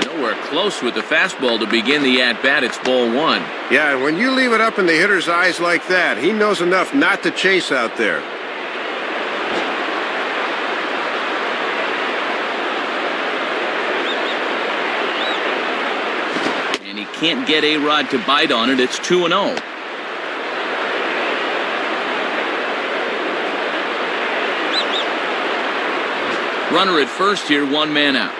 Nowhere close with the fastball to begin the at-bat. It's ball one. Yeah, and when you leave it up in the hitter's eyes like that, he knows enough not to chase out there. Can't get A-Rod to bite on it. It's 2-0. Runner at first here, one man out.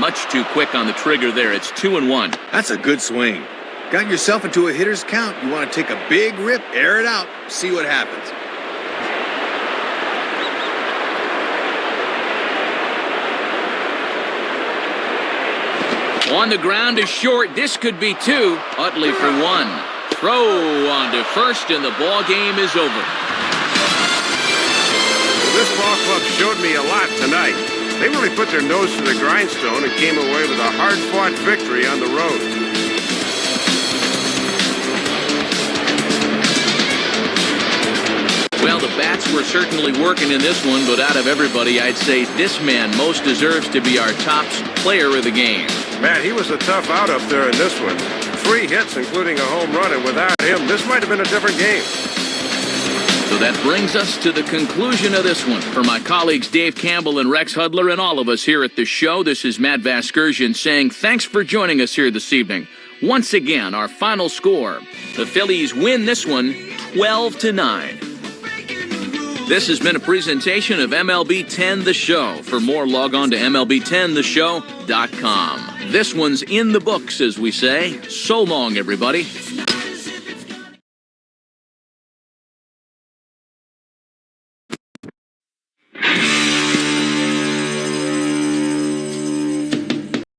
Much too quick on the trigger there. It's 2-1. That's a good swing. Got yourself into a hitter's count. You want to take a big rip, air it out, see what happens. On the ground is short. This could be two. Utley for one. Throw on to first, and the ball game is over. Well, this ball club showed me a lot tonight. They really put their nose to the grindstone and came away with a hard-fought victory on the road. Well, the bats were certainly working in this one, but out of everybody, I'd say this man most deserves to be our top player of the game. Man, he was a tough out up there in this one. 3 hits, including a home run, and without him, this might have been a different game. So that brings us to the conclusion of this one. For my colleagues Dave Campbell and Rex Hudler and all of us here at the show, this is Matt Vasgersian saying thanks for joining us here this evening. Once again, our final score. The Phillies win this one 12-9. This has been a presentation of MLB 10 The Show. For more, log on to MLB10theshow.com. This one's in the books, as we say. So long, everybody.